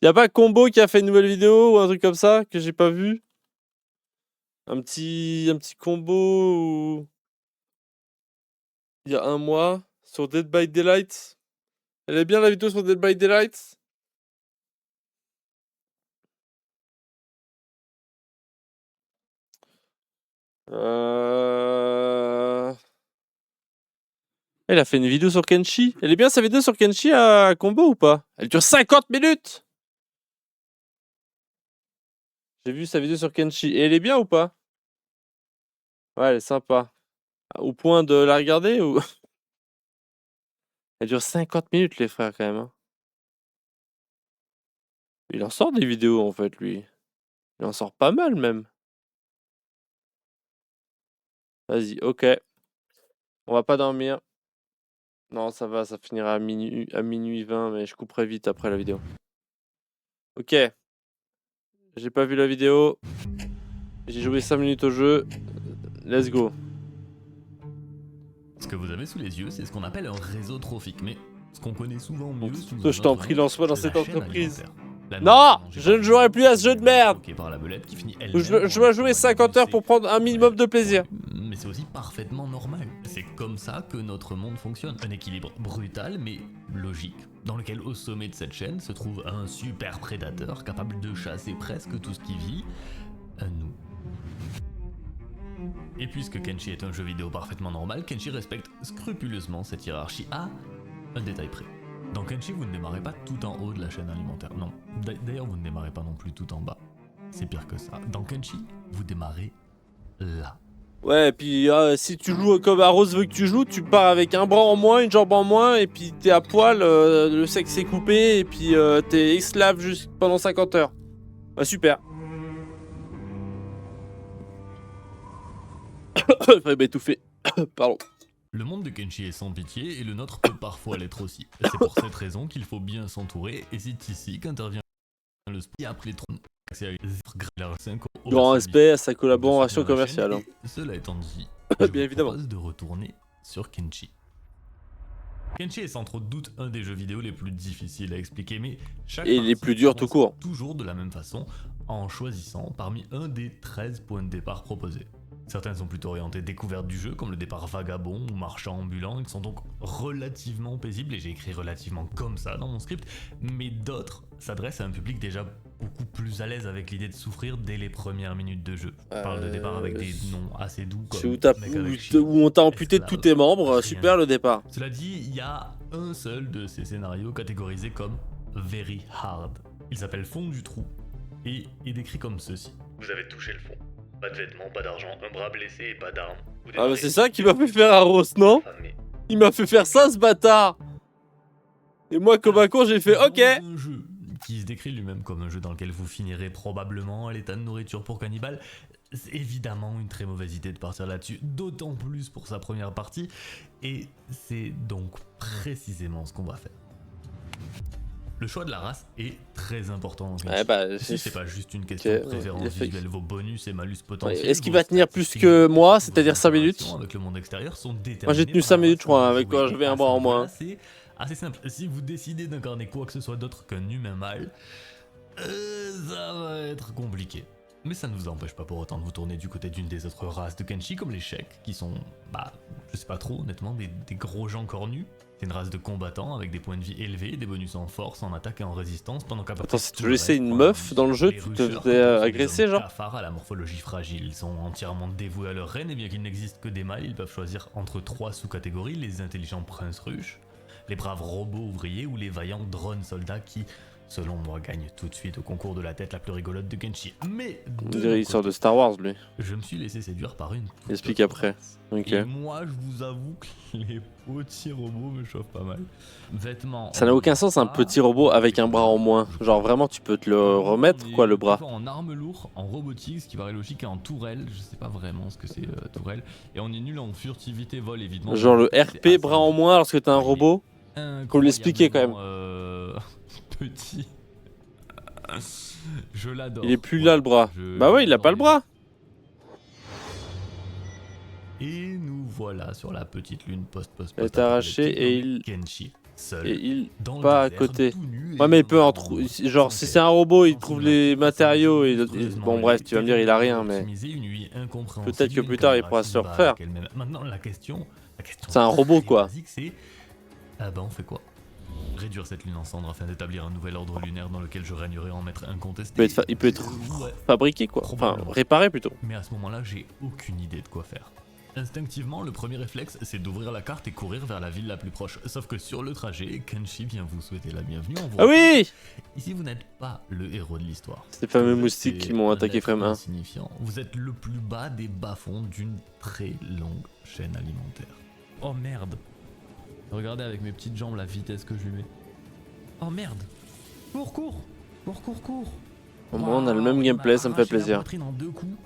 Y'a pas Combo qui a fait une nouvelle vidéo ou un truc comme ça que j'ai pas vu? Un petit combo il y a un mois sur Dead by Daylight. Elle est bien la vidéo sur Dead by Daylight? Elle a fait une vidéo sur Kenshi. Elle est bien sa vidéo sur Kenshi à Combo ou pas? Elle dure 50 minutes! J'ai vu sa vidéo sur Kenshi. Et elle est bien ou pas? Ouais, elle est sympa. Au point de la regarder ou... Elle dure 50 minutes les frères quand même. Hein. Il en sort des vidéos en fait lui. Il en sort pas mal même. Vas-y, ok. On va pas dormir. Non, ça va, ça finira à minuit 20, mais je couperai vite après la vidéo. Ok. J'ai pas vu la vidéo. J'ai joué 5 minutes au jeu. Let's go. Ce que vous avez sous les yeux, c'est ce qu'on appelle un réseau trophique, mais ce qu'on connaît souvent mieux sous Toi, je t'en prie, lance-moi dans la cette chaîne entreprise. alimentaire. Non, je ne jouerai plus à ce jeu de merde. Par la belette qui finit Je dois jouer 50 heures pour prendre un minimum de plaisir. Mais c'est aussi parfaitement normal. C'est comme ça que notre monde fonctionne. Un équilibre brutal mais logique, dans lequel au sommet de cette chaîne se trouve un super prédateur capable de chasser presque tout ce qui vit, nous. Et puisque Kenshi est un jeu vidéo parfaitement normal, Kenshi respecte scrupuleusement cette hiérarchie à un détail près. Dans Kenshi, vous ne démarrez pas tout en haut de la chaîne alimentaire, non. D'ailleurs, vous ne démarrez pas non plus tout en bas. C'est pire que ça. Dans Kenshi, vous démarrez là. Ouais, et puis si tu joues comme Arrose veut que tu joues, tu pars avec un bras en moins, une jambe en moins, et puis t'es à poil, le sexe est coupé, et puis t'es esclave juste pendant 50 heures. Bah super. Il fallait m'étouffer. Pardon. Le monde de Kenshi est sans pitié et le nôtre peut parfois l'être aussi. C'est pour cette raison qu'il faut bien s'entourer et c'est ici qu'intervient le SPI appelé Tron. Grand respect à sa collaboration commerciale. Hein. Cela étant dit, bien évidemment. De retourner sur Kenshi. Kenshi est sans trop de doute un des jeux vidéo les plus difficiles à expliquer, mais chaque et les plus durs tout court. Toujours de la même façon, en choisissant parmi un des 13 points de départ proposés. Certaines sont plutôt orientées découverte du jeu, comme le départ vagabond ou marchand ambulant, ils sont donc relativement paisibles, et j'ai écrit relativement comme ça dans mon script, mais d'autres s'adressent à un public déjà beaucoup plus à l'aise avec l'idée de souffrir dès les premières minutes de jeu. Je parle de départ avec des noms assez doux, comme où on t'a amputé tous tes membres, super le départ. Cela dit, il y a un seul de ces scénarios catégorisé comme Very Hard. Il s'appelle Fond du trou, et est décrit comme ceci. Vous avez touché le fond. Pas de vêtements, pas d'argent, un bras blessé et pas d'armes. Ah bah c'est ça qui m'a fait faire Arros, non? Il m'a fait faire ça ce bâtard. Et moi comme un con j'ai fait ok. Un jeu qui se décrit lui-même comme un jeu dans lequel vous finirez probablement à l'état de nourriture pour cannibale. C'est évidemment une très mauvaise idée de partir là-dessus, d'autant plus pour sa première partie. Et c'est donc précisément ce qu'on va faire. Le choix de la race est très important. Ouais, bah, c'est pas juste une question de préférence visuelle, vos bonus et malus potentiels. Est-ce qu'il va tenir plus que moi, c'est-à-dire 5 minutes? Avec le monde extérieur sont moi j'ai tenu 5 minutes je crois, avec quoi j'avais un bras en moins. C'est assez simple, si vous décidez d'incarner quoi que ce soit d'autre qu'un humain mâle, ça va être compliqué. Mais ça ne vous empêche pas pour autant de vous tourner du côté d'une des autres races de Kenshi, comme les Sheks, qui sont, je sais pas trop honnêtement, des gros gens cornus. C'est une race de combattants avec des points de vie élevés, des bonus en force, en attaque et en résistance, pendant qu'à attends, si tu laissais une meuf dans le jeu, tu te faisais agresser genre? Cafards à la morphologie fragile, ils sont entièrement dévoués à leur reine, et bien qu'il n'existe que des mâles, ils peuvent choisir entre 3 sous-catégories, les intelligents princes ruches, les braves robots ouvriers ou les vaillants drones soldats qui, selon moi, gagne tout de suite au concours de la tête la plus rigolote de Kenshi. Mais il sort de Star Wars lui. Je me suis laissé séduire par une. Explique après. Okay. Et moi, je vous avoue que les petits robots me chauffent pas mal. Vêtements. Ça n'a aucun sens un petit robot avec un bras en moins. Genre vraiment, tu peux te le remettre quoi le bras. En arme lourde, en robotique, ce qui paraît logique, et en tourelle. Je sais pas vraiment ce que c'est tourelle. Et on est nul en furtivité, vol évidemment. Genre le RP bras en moins lorsque t'es un robot. Faut l'expliquer quand même. Petit. Je l'adore. Il est plus là le bras. Bah ouais, il a pas le bras. Et nous voilà sur la petite lune post. Elle est arrachée et il... Kenshi. seul, et il dans le pas à désert, côté. tout nu Ouais, et mais il peut en dans trouver. sans Genre, si quête. c'est un robot, il Sans trouve son les actif, sa matériaux. vie Et, monstrueusement bon, bref, tu vas me dire, il a rien, mais optimisée, une vie peut-être que incompréhensible, plus une tard, il caméra pourra qui se se le bat refaire. avec elle-même. Maintenant, la question C'est un robot, très quoi. basique, c'est ah ben on fait quoi? Réduire cette lune en cendres afin d'établir un nouvel ordre lunaire dans lequel je régnerai en maître incontesté. Il peut être Ouais, fabriqué, quoi. Enfin, probablement. réparé plutôt. Mais à ce moment-là, j'ai aucune idée de quoi faire. Instinctivement, le premier réflexe, c'est d'ouvrir la carte et courir vers la ville la plus proche. Sauf que sur le trajet, Kenshi vient vous souhaiter la bienvenue en vous Ah oui! Ici, vous n'êtes pas le héros de l'histoire. Ces fameux Vous êtes moustiques qui m'ont un attaqué être frame 1. insignifiant. Vous êtes le plus bas des bas-fonds d'une très longue chaîne alimentaire. Oh merde! Regardez avec mes petites jambes la vitesse que je lui mets. Oh merde! Cours, cours! Cours, cours, cours! Au moins, on a le même Waouh, il gameplay, m'a ça me fait arraché la plaisir. poitrine en 2 coups.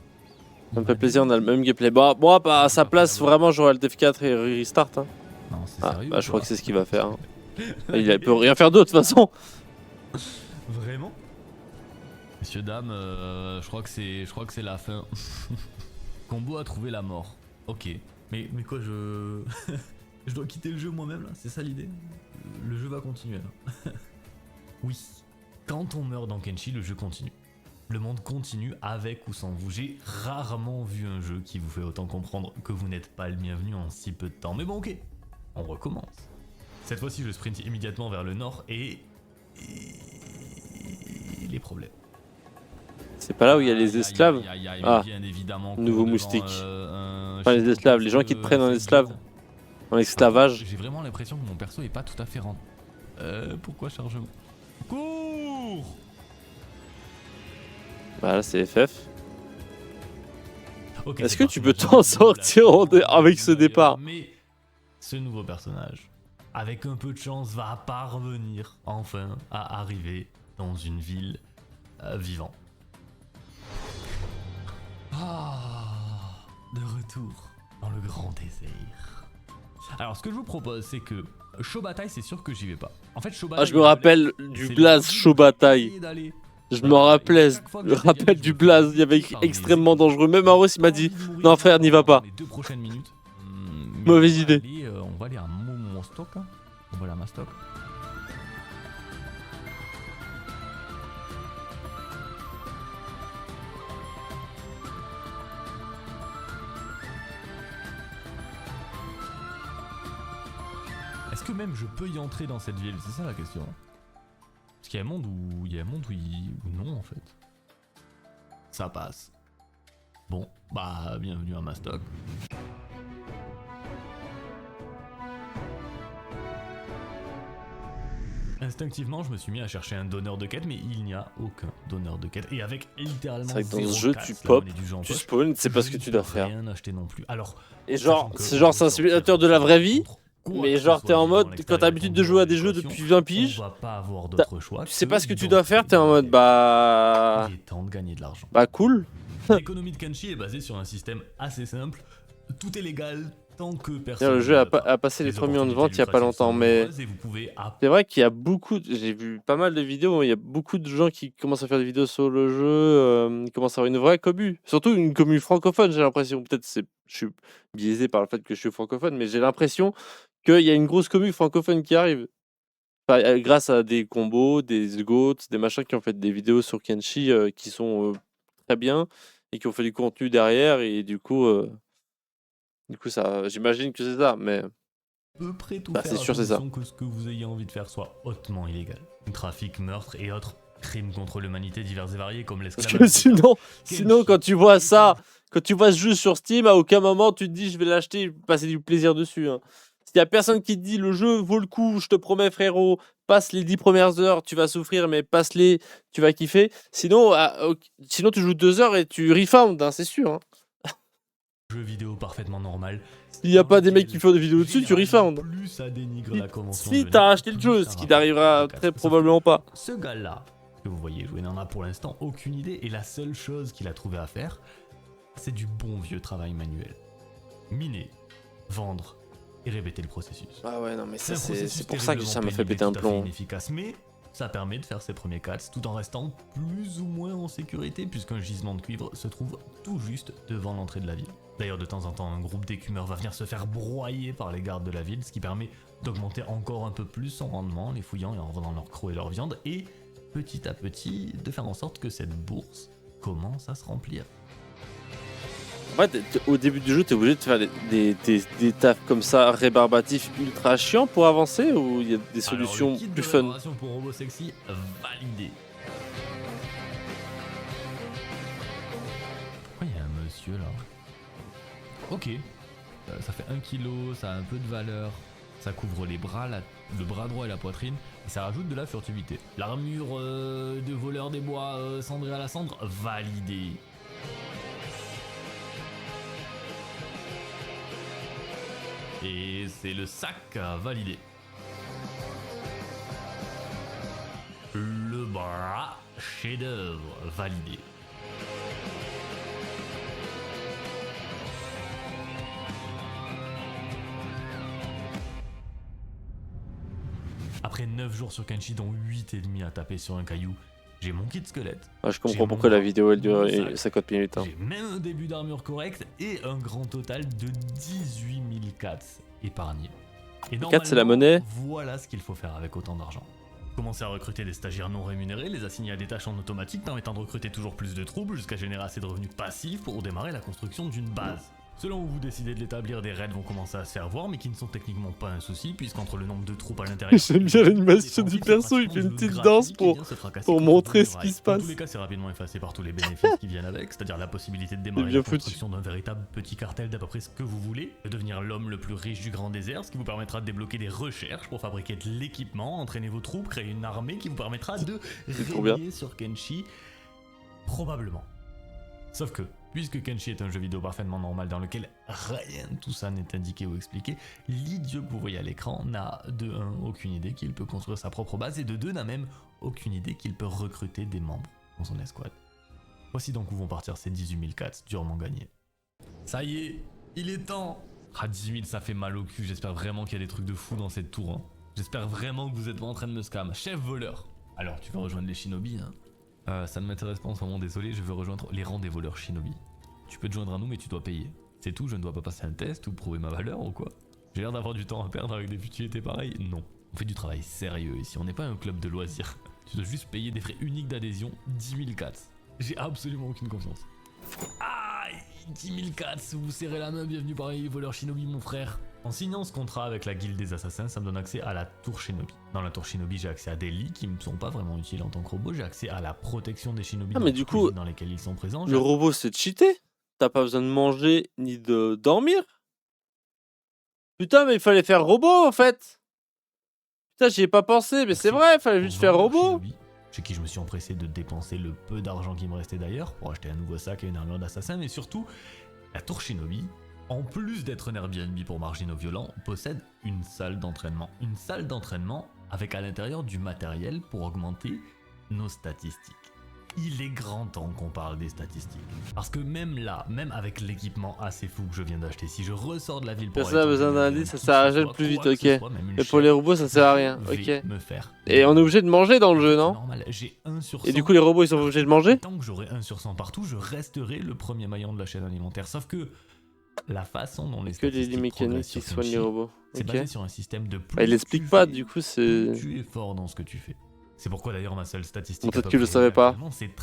Ça me fait plaisir, on a le même gameplay. Bon, moi, à sa place, vraiment, j'aurais le F4 et restart. Hein. Non, c'est Ah, sérieux bah, ou je crois quoi? que c'est ce qu'il va faire. Hein. Il peut rien faire d'autre, de toute façon. Vraiment? Messieurs, dames, je crois que c'est la fin. Combo a trouvé la mort. Ok. Mais quoi, je... je dois quitter le jeu moi-même, là? C'est ça l'idée? Le jeu va continuer, là. Oui. Quand on meurt dans Kenshi, le jeu continue. Le monde continue avec ou sans vous. J'ai rarement vu un jeu qui vous fait autant comprendre que vous n'êtes pas le bienvenu en si peu de temps. Mais bon, ok. On recommence. Cette fois-ci, je sprint immédiatement vers le nord et les problèmes. C'est pas là où il y a les esclaves. Ah, bien évidemment, nouveau moustique. Enfin, les esclaves, les gens qui te prennent en esclave. En esclavage. J'ai vraiment l'impression que mon perso est pas tout à fait rendu. Pourquoi chargement? Cours! Bah là, c'est FF. Okay, est-ce que tu peux t'en sortir avec ce départ? Mais ce nouveau personnage, avec un peu de chance, va parvenir enfin à arriver dans une ville vivante. Ah, de retour dans le grand désert. Alors, ce que je vous propose, c'est que Shobatai, c'est sûr que j'y vais pas. En fait, Shobatai, ah, je me rappelle du blaze Shobatai. Je me rappelle du blaze, il y avait extrêmement dangereux. Même Aros, il m'a dit non, frère, n'y va pas. Les 2 prochaines minutes. Mauvaise idée. On va aller à mon stock. Hein. On va aller à ma stock. Est-ce que même je peux y entrer dans cette ville? C'est ça la question. Parce qu'il y a un monde où ou non en fait. Ça passe. Bon, bah bienvenue à ma stock. Instinctivement, je me suis mis à chercher un donneur de quête, mais il n'y a aucun donneur de quête. Et avec littéralement. C'est vrai que dans ce zéro jeu, casse, tu là, pop, on est du genre tu poche, spawns, c'est pas ce que je tu ne dois peux faire. rien acheter non plus. Alors, Et genre, c'est un simulateur de la vraie vie. Mais genre, t'es en mode, quand t'as l'habitude de jouer à des jeux depuis 20 piges, tu sais pas ce que tu dois faire, t'es en mode, bah. Il est temps de gagner de l'argent. Bah, cool. L'économie de Kenshi est basée sur un système assez simple. Tout est légal tant que personne. Le jeu a passé les 3 millions de ventes il y a pas longtemps, mais c'est vrai qu'il y a beaucoup. J'ai vu pas mal de vidéos, il y a beaucoup de gens qui commencent à faire des vidéos sur le jeu, ils commencent à avoir une vraie commu. Surtout une commu francophone, j'ai l'impression. Peut-être je suis biaisé par le fait que je suis francophone, mais j'ai l'impression qu'il y a une grosse commu francophone qui arrive. Enfin, grâce à des combos, des goats, des machins qui ont fait des vidéos sur Kenshi qui sont très bien et qui ont fait du contenu derrière, et du coup, ça, j'imagine que c'est ça, mais peu près tout c'est sûr, c'est ça. que ce que vous ayez envie de faire soit hautement illégal. Trafic, meurtre et autres crimes contre l'humanité divers et variés comme Parce l'esclavage. que sinon, quand tu vois ça, quand tu vois ce jeu sur Steam, à aucun moment tu te dis je vais l'acheter, passer du plaisir dessus. Hein. S'il y a personne qui te dit le jeu vaut le coup, je te promets frérot, passe les 10 premières heures, tu vas souffrir, mais passe-les, tu vas kiffer. Sinon, sinon tu joues 2 heures et tu refound, hein, c'est sûr. Hein. Jeu vidéo parfaitement normal. S'il n'y a pas des mecs qui font des vidéos dessus, tu refound. Plus ça dénigre la convention. Si t'as acheté le jeu, ce qui n'arrivera très probablement pas. Ce gars-là, que vous voyez jouer, n'en a pour l'instant aucune idée, et la seule chose qu'il a trouvé à faire, c'est du bon vieux travail manuel. Miner, vendre et répéter le processus. Ah ouais, non mais ça c'est pour ça que ça m'a fait péter un plomb. Inefficace, mais ça permet de faire ses premiers cuts tout en restant plus ou moins en sécurité puisqu'un gisement de cuivre se trouve tout juste devant l'entrée de la ville. D'ailleurs, de temps en temps, un groupe d'écumeurs va venir se faire broyer par les gardes de la ville, ce qui permet d'augmenter encore un peu plus son rendement, les fouillant et en vendant leur crocs et leur viande, et petit à petit, de faire en sorte que cette bourse commence à se remplir. En fait, au début du jeu, t'es obligé de faire des tafs comme ça, rébarbatifs, ultra chiants pour avancer, ou il y a des solutions Alors, le kit plus de fun? réparation pour robot sexy, validé. Pourquoi il y a un monsieur là? Ok, ça fait 1 kg, ça a un peu de valeur, ça couvre les bras, le bras droit et la poitrine, et ça rajoute de la furtivité. L'armure de voleur des bois cendré à la cendre, validé. Et c'est le sac validé. Le bras chef-d'œuvre validé. Après 9 jours sur Kenshi, dont 8 et demi à taper sur un caillou, j'ai mon kit squelette. Ah, je J'ai comprends mon pourquoi la bras, vidéo elle dure mon sac. 50 minutes. Hein. J'ai même un début d'armure correcte et un grand total de 18 000 cats épargnés. Et Les cats, c'est la monnaie. Voilà ce qu'il faut faire avec autant d'argent. Commencer à recruter des stagiaires non rémunérés, les assigner à des tâches en automatique permettant de recruter toujours plus de troubles jusqu'à générer assez de revenus passifs pour démarrer la construction d'une base. Selon où vous décidez de l'établir, des raids vont commencer à se faire voir, mais qui ne sont techniquement pas un souci, puisqu'entre le nombre de troupes à l'intérieur... J'aime bien l'animation du perso, il fait une petite danse pour montrer ce qui se passe. Dans tous les cas, c'est rapidement effacé par tous les bénéfices qui viennent avec, c'est-à-dire la possibilité de démarrer bien la construction d'un véritable petit cartel d'à peu près ce que vous voulez, de devenir l'homme le plus riche du grand désert, ce qui vous permettra de débloquer des recherches pour fabriquer de l'équipement, entraîner vos troupes, créer une armée qui vous permettra de régner sur Kenshi, probablement. Sauf que, puisque Kenshi est un jeu vidéo parfaitement normal dans lequel rien de tout ça n'est indiqué ou expliqué, l'idiot que vous voyez à l'écran n'a de 1 aucune idée qu'il peut construire sa propre base et de 2 n'a même aucune idée qu'il peut recruter des membres dans son escouade. Voici donc où vont partir ces 18 000 cats durement gagnés. Ça y est, il est temps. Ah, 18 000 ça fait mal au cul, j'espère vraiment qu'il y a des trucs de fou dans cette tour. Hein. J'espère vraiment que vous êtes pas en train de me scam. Chef voleur. Alors tu vas rejoindre les shinobi hein. Ça ne m'intéresse pas en ce moment, désolé, je veux rejoindre les rangs des voleurs shinobi. Tu peux te joindre à nous mais tu dois payer. C'est tout, je ne dois pas passer un test ou prouver ma valeur ou quoi? J'ai l'air d'avoir du temps à perdre avec des futilités pareilles? Non. On fait du travail sérieux ici, on n'est pas un club de loisirs. Tu dois juste payer des frais uniques d'adhésion, 10 000 cats. J'ai absolument aucune confiance. Aïe, 10 000 cats, vous serrez la main, bienvenue parmi les voleurs shinobi mon frère. En signant ce contrat avec la guilde des assassins, ça me donne accès à la tour shinobi. Dans la tour shinobi, j'ai accès à des lits qui me sont pas vraiment utiles en tant que robot, j'ai accès à la protection des shinobi mais du coup, dans lesquels ils sont présents. Le robot c'est cheaté. T'as pas besoin de manger ni de dormir. Putain, mais il fallait faire robot en fait. Putain, j'y ai pas pensé, mais c'est vrai, il fallait juste faire robot. Shinobi, chez qui je me suis empressé de dépenser le peu d'argent qui me restait d'ailleurs pour acheter un nouveau sac et une armure d'assassin, mais surtout, la tour shinobi, en plus d'être un Airbnb pour marginaux violents, possède une salle d'entraînement. Une salle d'entraînement avec à l'intérieur du matériel pour augmenter nos statistiques. Il est grand temps qu'on parle des statistiques. Parce que même là, même avec l'équipement assez fou que je viens d'acheter, si je ressors de la ville pour Personne n'a besoin d'un indice, ça sert à rien plus vite, ok. Mais pour les robots, ça sert à rien, ok. Et on est obligé de manger dans le jeu, non? J'ai 1 sur 100. Et du coup, les robots, ils sont obligés de manger? Tant que j'aurai 1 sur 100 partout, je resterai le premier maillon de la chaîne alimentaire. Sauf que la façon dont les statistiques mécaniques qui soignent les robots. C'est basé sur un système de plus. Bah, il explique pas, du coup, c'est. Tu es fort dans ce que tu fais. C'est pourquoi d'ailleurs ma seule statistique. Peut-être que tu le savais pas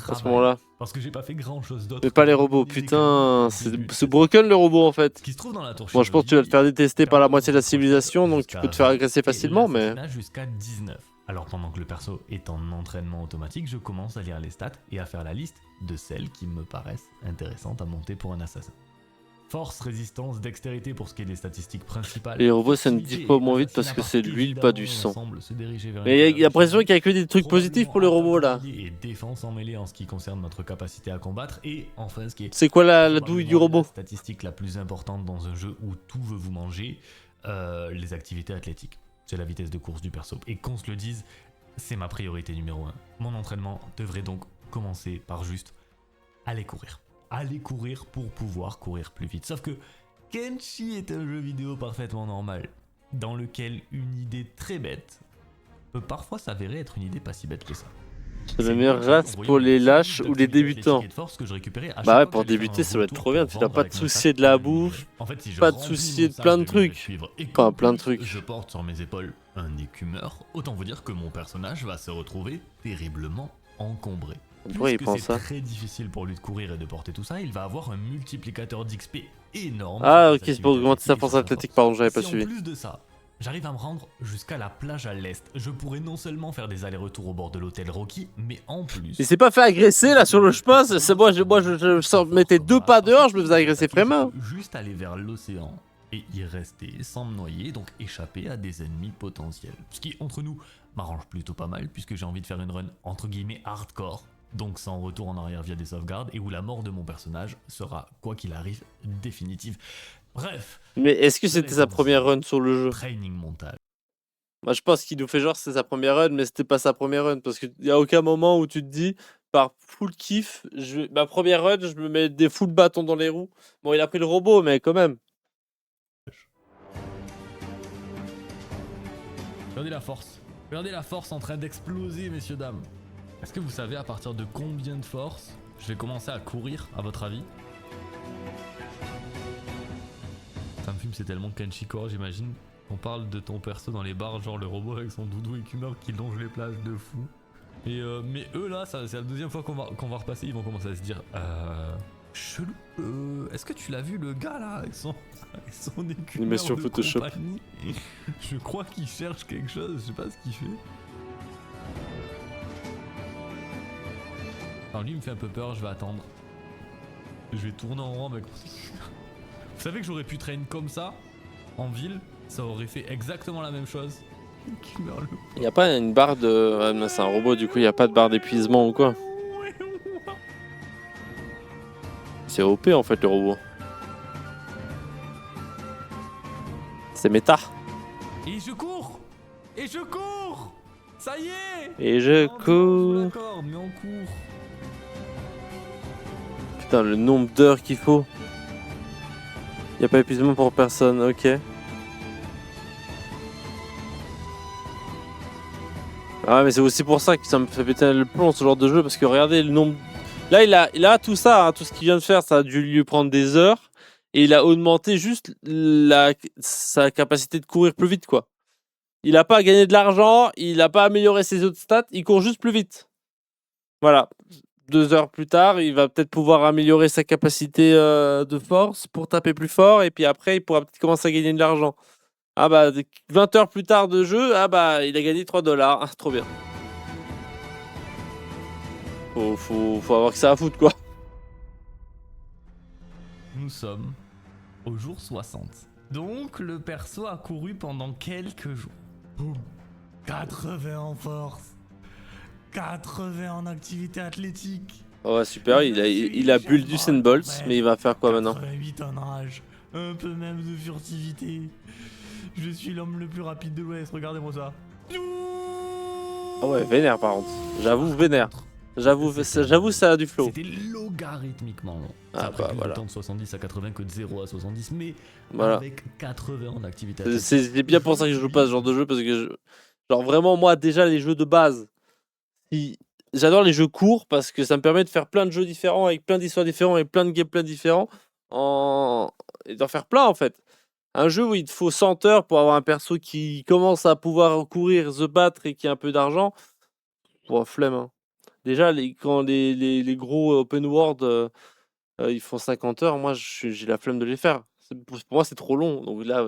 à ce moment-là. Parce que j'ai pas fait grand chose d'autre. Mais pas les robots, putain, c'est broken le robot en fait. Ce qui se trouve dans la tour bon, je pense que tu vas te faire détester par la moitié de la civilisation, donc tu peux te faire agresser facilement, mais. Jusqu'à 19. Alors pendant que le perso est en entraînement automatique, je commence à lire les stats et à faire la liste de celles qui me paraissent intéressantes à monter pour un assassin. Force, résistance, dextérité pour ce qui est des statistiques principales. Les robots ça ne dit pas moins vite parce que c'est de l'huile, pas du sang. Mais il y a l'impression qu'il y a que des trucs positifs pour les robots là. Et défense en mêlée en ce qui concerne notre capacité à combattre. Et enfin ce qui est... C'est quoi la douille du robot? La statistique la plus importante dans un jeu où tout veut vous manger, les activités athlétiques. C'est la vitesse de course du perso. Et qu'on se le dise, c'est ma priorité numéro 1. Mon entraînement devrait donc commencer par juste aller courir. Aller courir pour pouvoir courir plus vite. Sauf que Kenshi est un jeu vidéo parfaitement normal, dans lequel une idée très bête peut parfois s'avérer être une idée pas si bête que ça. C'est la meilleure race pour les lâches ou les débutants. Bah ouais, pour débuter, ça va être trop bien. Tu n'as pas de soucier de la bouffe, pas de soucier de plein de trucs. Enfin, plein de trucs. Je porte sur mes épaules un écumeur. Autant vous dire que mon personnage va se retrouver terriblement encombré. Pourquoi il Puisque pense c'est ça? très difficile pour lui de courir et de porter tout ça, il va avoir un multiplicateur d'XP énorme. Ah ok, c'est pour augmenter sa force athlétique, pardon, j'avais pas suivi. En plus de ça, j'arrive à me rendre jusqu'à la plage à l'est. Je pourrais non seulement faire des allers-retours au bord de l'hôtel Rocky, mais en plus... Il s'est pas fait agresser là sur le chemin, c'est moi je mettais 2 pas dehors, je me faisais agresser vraiment. Juste aller vers l'océan et y rester sans me noyer, donc échapper à des ennemis potentiels. Ce qui, entre nous, m'arrange plutôt pas mal, puisque j'ai envie de faire une run entre guillemets hardcore, donc sans retour en arrière via des sauvegardes, et où la mort de mon personnage sera, quoi qu'il arrive, définitive. Bref. Mais est-ce que c'était sa première run sur le jeu? Training montage. Moi je pense qu'il nous fait genre c'est sa première run, mais c'était pas sa première run, parce qu'il y a aucun moment où tu te dis, par full kiff, ma première run, je me mets des full bâtons dans les roues. Bon, il a pris le robot, mais quand même. Regardez la force en train d'exploser, messieurs, dames. Est-ce que vous savez à partir de combien de force je vais commencer à courir, à votre avis? Ça me fume, c'est tellement Kenshiko, j'imagine. On parle de ton perso dans les bars, genre le robot avec son doudou écumeur qui longe les plages de fou. Et mais eux là, c'est la deuxième fois qu'on va repasser, ils vont commencer à se dire chelou, est-ce que tu l'as vu le gars là avec son écumeur met sur de Photoshop. compagnie? Je crois qu'il cherche quelque chose, je sais pas ce qu'il fait. Alors lui il me fait un peu peur, je vais attendre. Je vais tourner en rond avec... Vous savez que j'aurais pu traîner comme ça, en ville, ça aurait fait exactement la même chose. Il y a pas une barre de... Ah, non, c'est un robot, du coup il y a pas de barre d'épuisement ou quoi? C'est OP en fait le robot. C'est méta. Et je cours! Et je cours! Ça y est! Et je cours. D'accord, mais on court. Putain, le nombre d'heures qu'il faut. Y a pas épuisement pour personne, ok. Ah ouais, mais c'est aussi pour ça que ça me fait péter le plomb ce genre de jeu, parce que regardez le nombre... Là il a tout ça, hein, tout ce qu'il vient de faire, ça a dû lui prendre des heures, et il a augmenté juste sa capacité de courir plus vite, quoi. Il a pas gagné de l'argent, il a pas amélioré ses autres stats, il court juste plus vite. Voilà. 2 heures plus tard, il va peut-être pouvoir améliorer sa capacité de force pour taper plus fort, et puis après il pourra peut-être commencer à gagner de l'argent. Ah bah 20 heures plus tard de jeu, ah bah il a gagné 3 $. Ah, trop bien. Faut avoir que ça à foutre, quoi. Nous sommes au jour 60. Donc le perso a couru pendant quelques jours. Boum. 80 en force. 80 en activité athlétique. Oh ouais, super, il a bulle du Usain Bolt, mais il va faire quoi maintenant? 88 en rage. Un peu même de furtivité. Je suis l'homme le plus rapide de l'Ouest, regardez-moi ça. Ah ouais, vénère par contre. J'avoue, vénère. J'avoue, ça a du flow. C'était logarithmiquement long. Ah Ça a pris bah plus voilà. de temps de 70 à 80 que de 0 à 70, mais Voilà. avec 80 en activité athlétique. C'est bien pour ça que je joue pas à ce genre de jeu, parce que genre vraiment moi déjà les jeux de base, j'adore les jeux courts parce que ça me permet de faire plein de jeux différents avec plein d'histoires différentes et plein de gameplay différents et d'en faire plein en fait. Un jeu où il te faut 100 heures pour avoir un perso qui commence à pouvoir courir, se battre et qui a un peu d'argent, flemme, hein. Déjà quand les gros open world ils font 50 heures, moi j'ai la flemme de les faire. Pour moi c'est trop long, donc là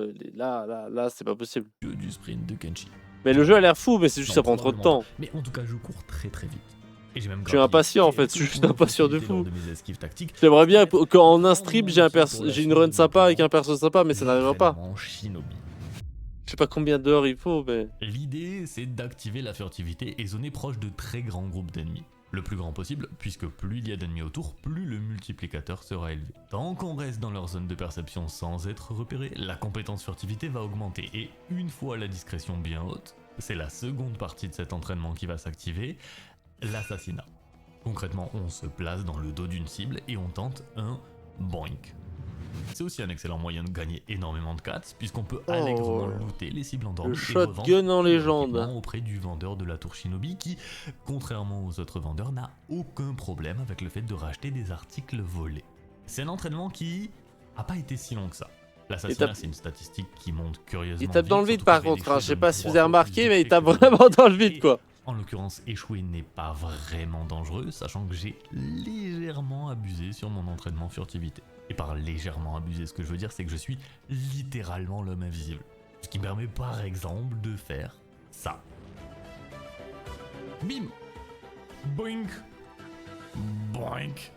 c'est pas possible. Du sprint de Kenshi. Mais le jeu a l'air fou, mais c'est juste Non, ça prend trop de temps. Mais en tout cas, je cours très très vite. Et j'ai même Je suis impatient en fait, je suis juste impatient de lors fou. de mes esquives tactiques. J'aimerais bien qu'en un strip j'ai une run sympa avec un perso sympa, mais ça n'arrivera pas. Shinobi. Je sais pas combien d'heures il faut, mais... L'idée, c'est d'activer la furtivité et zoner proche de très grands groupes d'ennemis. Le plus grand possible, puisque plus il y a d'ennemis autour, plus le multiplicateur sera élevé. Tant qu'on reste dans leur zone de perception sans être repéré, la compétence furtivité va augmenter. Et une fois la discrétion bien haute, c'est la seconde partie de cet entraînement qui va s'activer, l'assassinat. Concrètement, on se place dans le dos d'une cible et on tente un boink. C'est aussi un excellent moyen de gagner énormément de cats, puisqu'on peut allègrement Oh, looter les cibles endormies le et revendre shotgun en tous les légende. équipements auprès du vendeur de la tour Shinobi qui, contrairement aux autres vendeurs, n'a aucun problème avec le fait de racheter des articles volés. C'est un entraînement qui a pas été si long que ça. L'assassinat, c'est une statistique qui monte curieusement Il tape vite, dans le vide surtout par qu'il y a des contre, hein. Je choses sais pas si vous 3 avez fois plus remarqué, mais il vite tape que vraiment dans le vide et quoi. en l'occurrence, échouer n'est pas vraiment dangereux, sachant que j'ai légèrement abusé sur mon entraînement furtivité. Et par légèrement abusé, ce que je veux dire, c'est que je suis littéralement l'homme invisible. Ce qui me permet par exemple de faire ça. Bim! Boink! Boink!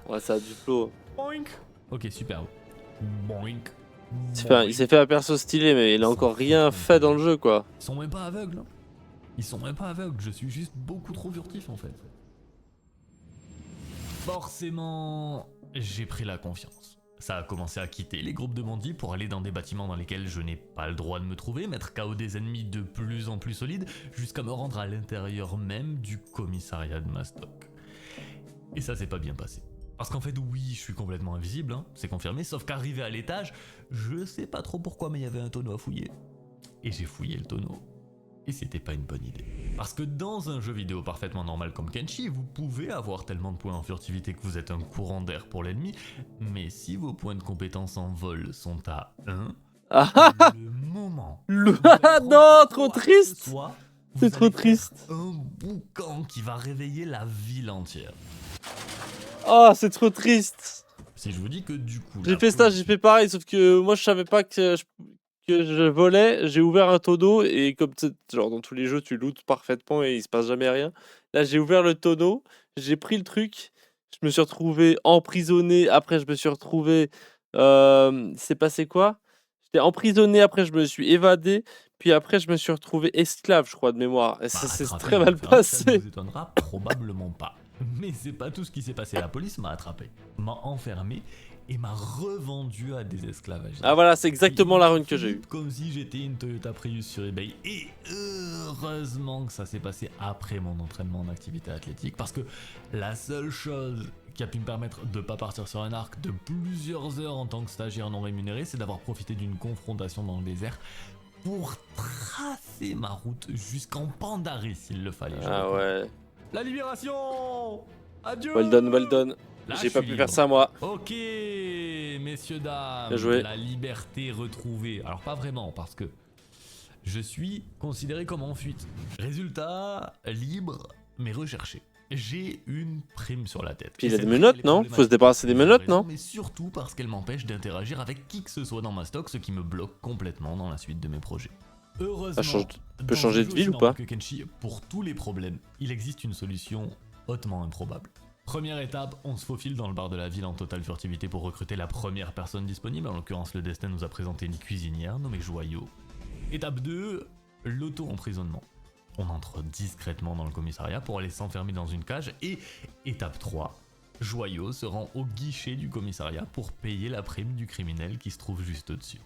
Ouais, ça a du flow. Boink! Ok, superbe. Boink! Il s'est fait un perso stylé, mais il a encore rien fait dans le jeu quoi. Ils sont même pas aveugles. Hein. Ils sont même pas aveugles, je suis juste beaucoup trop furtif en fait. Forcément, j'ai pris la confiance. Ça a commencé à quitter les groupes de bandits pour aller dans des bâtiments dans lesquels je n'ai pas le droit de me trouver, mettre KO des ennemis de plus en plus solides, jusqu'à me rendre à l'intérieur même du commissariat de Mastock. Et ça s'est pas bien passé. Parce qu'en fait, oui, je suis complètement invisible, hein, c'est confirmé, sauf qu'arrivé à l'étage, je sais pas trop pourquoi, mais il y avait un tonneau à fouiller. Et j'ai fouillé le tonneau. Et c'était pas une bonne idée. Parce que dans un jeu vidéo parfaitement normal comme Kenshi, vous pouvez avoir tellement de points en furtivité que vous êtes un courant d'air pour l'ennemi, mais si vos points de compétence en vol sont à 1, Ah le moment... non, trop triste. C'est trop triste. Un boucan qui va réveiller la ville entière. Oh, c'est trop triste. Si je vous dis que du coup... J'ai fait ça, j'ai fait pareil, sauf que moi je savais pas que je volais, j'ai ouvert un tonneau et comme genre dans tous les jeux tu lootes parfaitement et il se passe jamais rien. Là j'ai ouvert le tonneau, j'ai pris le truc, je me suis retrouvé emprisonné, après je me suis retrouvé... c'est passé quoi? J'étais emprisonné, après je me suis évadé, puis après je me suis retrouvé esclave je crois de mémoire. Et ça s'est très mal Ça passé. ne vous étonnera probablement pas. Mais c'est pas tout ce qui s'est passé, la police m'a attrapé, m'a enfermé et m'a revendu à des esclavagistes. Ah voilà, c'est exactement la run que j'ai eue. Comme si j'étais une Toyota Prius sur eBay. Et heureusement que ça s'est passé après mon entraînement en activité athlétique, parce que la seule chose qui a pu me permettre de pas partir sur un arc de plusieurs heures en tant que stagiaire non rémunéré, c'est d'avoir profité d'une confrontation dans le désert pour tracer ma route jusqu'en Pandarie s'il le fallait. Ah ouais. La libération! Adieu! Well done, well done. Là, J'ai je pas suis pu libre. faire ça moi. Ok, messieurs, dames, Bien joué. la liberté retrouvée. Alors pas vraiment, parce que je suis considéré comme en fuite. Résultat, libre, mais recherché. J'ai une prime sur la tête. Puis il Et a des cette prime, menottes, elle est non? Faut se problématique débarrasser des pour menottes, plusieurs non? raisons, mais surtout parce qu'elle m'empêche d'interagir avec qui que ce soit dans ma stock, ce qui me bloque complètement dans la suite de mes projets. Heureusement, Tu peux changer de ville ou pas? que Kenshi, pour tous les problèmes, il existe une solution hautement improbable. Première étape, on se faufile dans le bar de la ville en totale furtivité pour recruter la première personne disponible. En l'occurrence, le destin nous a présenté une cuisinière nommée Joyau. Étape 2, l'auto-emprisonnement. On entre discrètement dans le commissariat pour aller s'enfermer dans une cage. Et étape 3, Joyau se rend au guichet du commissariat pour payer la prime du criminel qui se trouve juste au-dessus.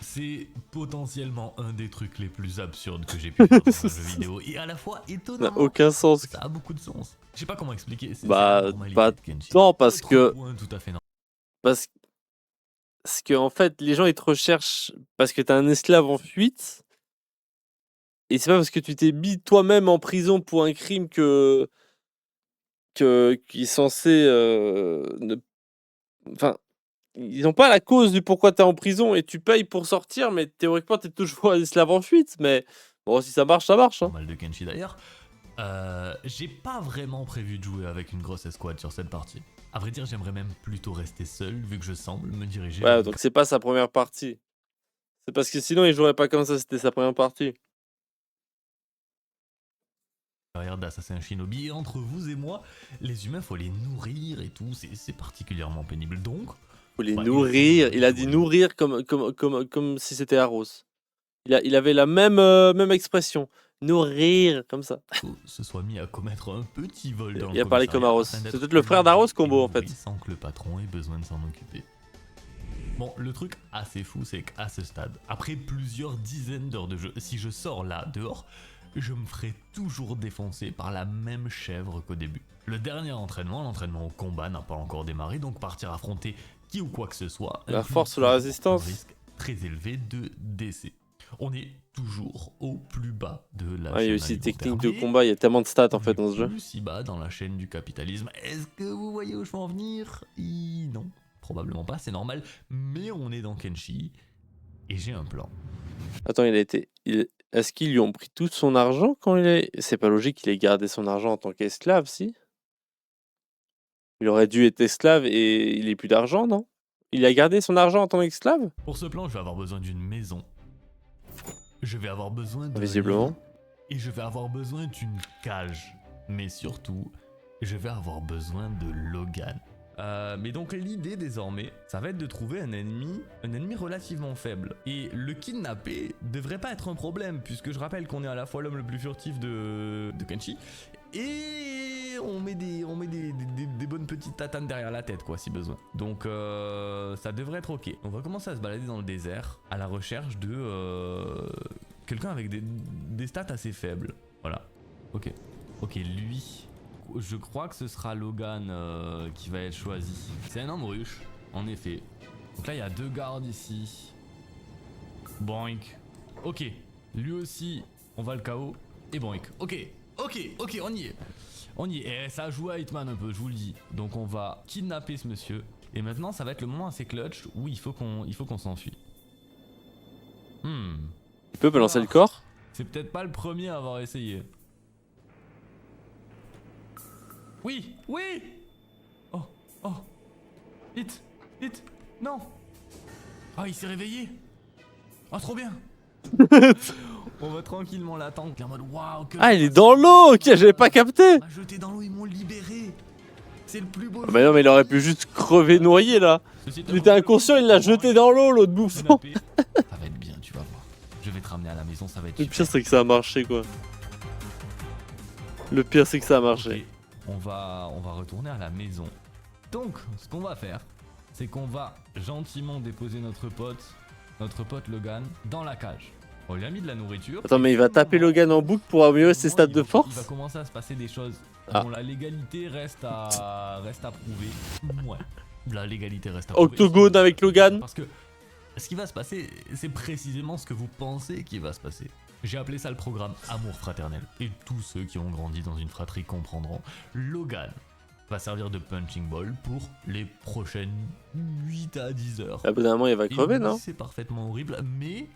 C'est potentiellement un des trucs les plus absurdes que j'ai pu faire dans un jeu vidéo et à la fois Ça n'a étonnant. aucun sens. Ça a beaucoup de sens. Je sais pas comment expliquer. C'est Bah, la normalité pas de Kenshi. tant, parce Autre que- point tout à fait normal. Parce que en fait, les gens ils te recherchent parce que t'es un esclave en fuite. Et c'est pas parce que tu t'es mis toi-même en prison pour un crime qui est censé enfin, ils n'ont pas la cause du pourquoi t'es en prison et tu payes pour sortir, mais théoriquement t'es toujours un esclave en fuite. Mais bon, si ça marche, ça marche. Hein. Normal de Kenshi d'ailleurs. J'ai pas vraiment prévu de jouer avec une grosse escouade sur cette partie. À vrai dire, j'aimerais même plutôt rester seul vu que je semble me diriger. Ouais, vers donc c'est pas sa première partie. C'est parce que sinon il jouerait pas comme ça, c'était sa première partie. carrière d'assassin shinobi. Et entre vous et moi, les humains, faut les nourrir et tout. C'est particulièrement pénible. Donc, Faut les bah, nourrir. Il a dit nourrir comme si c'était Arros. Il avait la même expression. Nourrir, comme ça. se soit mis à commettre un petit vol dans le Il a parlé comme commissariat Arros. afin C'est d'être peut-être le frère d'Arros, nourri Combo, et en fait. nourri sans que le patron ait besoin de s'en occuper. Bon, le truc assez fou, c'est qu'à ce stade, après plusieurs dizaines d'heures de jeu, si je sors là, dehors, je me ferai toujours défoncer par la même chèvre qu'au début. Le dernier entraînement, l'entraînement au combat, n'a pas encore démarré, donc partir affronter qui ou quoi que ce soit. La inclut force ou la toujours résistance? un risque très élevé de décès. On est toujours au plus bas de la Ah, il y a chaîne aussi alimentaire. technique de Mais combat, il y a tellement de stats en on fait est dans ce jeu. plus si bas dans la chaîne du capitalisme. Est-ce que vous voyez où je veux en venir? Non, probablement pas, c'est normal. Mais on est dans Kenshi et j'ai un plan. Attends, est-ce qu'ils lui ont pris tout son argent quand il est... C'est pas logique qu'il ait gardé son argent en tant qu'esclave, si? Il aurait dû être esclave et il ait plus d'argent, non? Il a gardé son argent en tant qu'esclave? Pour ce plan, je vais avoir besoin d'une maison. Je vais avoir besoin de Visiblement. lits et je vais avoir besoin d'une cage. Mais surtout, je vais avoir besoin de Logan. Mais donc l'idée désormais, ça va être de trouver un ennemi relativement faible. Et le kidnapper devrait pas être un problème, puisque je rappelle qu'on est à la fois l'homme le plus furtif de Kenshi, et on met des bonnes petites tatanes derrière la tête, quoi, si besoin. Donc ça devrait être ok. On va commencer à se balader dans le désert, à la recherche de quelqu'un avec des stats assez faibles. Voilà. Ok. Ok, lui... Je crois que ce sera Logan qui va être choisi. C'est un homme ruche, en effet. Donc là, il y a 2 gardes ici. Boink. Ok. Lui aussi, on va le KO. Et boink. Ok. Ok, on y est. On y est. Et ça joue à Hitman un peu, je vous le dis. Donc on va kidnapper ce monsieur. Et maintenant, ça va être le moment assez clutch où il faut qu'on s'enfuit. Il peut balancer le corps? C'est peut-être pas le premier à avoir essayé. Oui, oui. Oh, oh. Vite, non. Ah, il s'est réveillé. Oh, trop bien. On va tranquillement l'attendre. En mode, waouh. Ah, il est dans l'eau! Ok, j'avais pas capté! Il m'a jeté dans l'eau, ils m'ont libéré. C'est le plus beau. Ah bah non, mais il aurait pu juste crever noyé là! Il était inconscient, il l'a jeté dans l'eau, l'autre bouffon! Ça va être bien, tu vas voir. Je vais te ramener à la maison, ça va être Le super. pire, c'est que ça a marché quoi. Le pire, c'est que ça a marché. Okay. On va retourner à la maison. Donc, ce qu'on va faire, c'est qu'on va gentiment déposer notre pote Logan, dans la cage. On lui a mis de la nourriture. Attends, mais il va taper Logan en boucle pour améliorer ses stats de Il va force? commencer à se passer des choses Ah. dont la légalité reste à prouver. Ouais, la légalité reste à prouver. Octogone avec Logan? Parce que ce qui va se passer, c'est précisément ce que vous pensez qui va se passer. J'ai appelé ça le programme Amour Fraternel. Et tous ceux qui ont grandi dans une fratrie comprendront. Logan va servir de punching ball pour les prochaines 8 à 10 heures. Ah, bout d'un moment, il va Et crever, oui, non? c'est parfaitement horrible, mais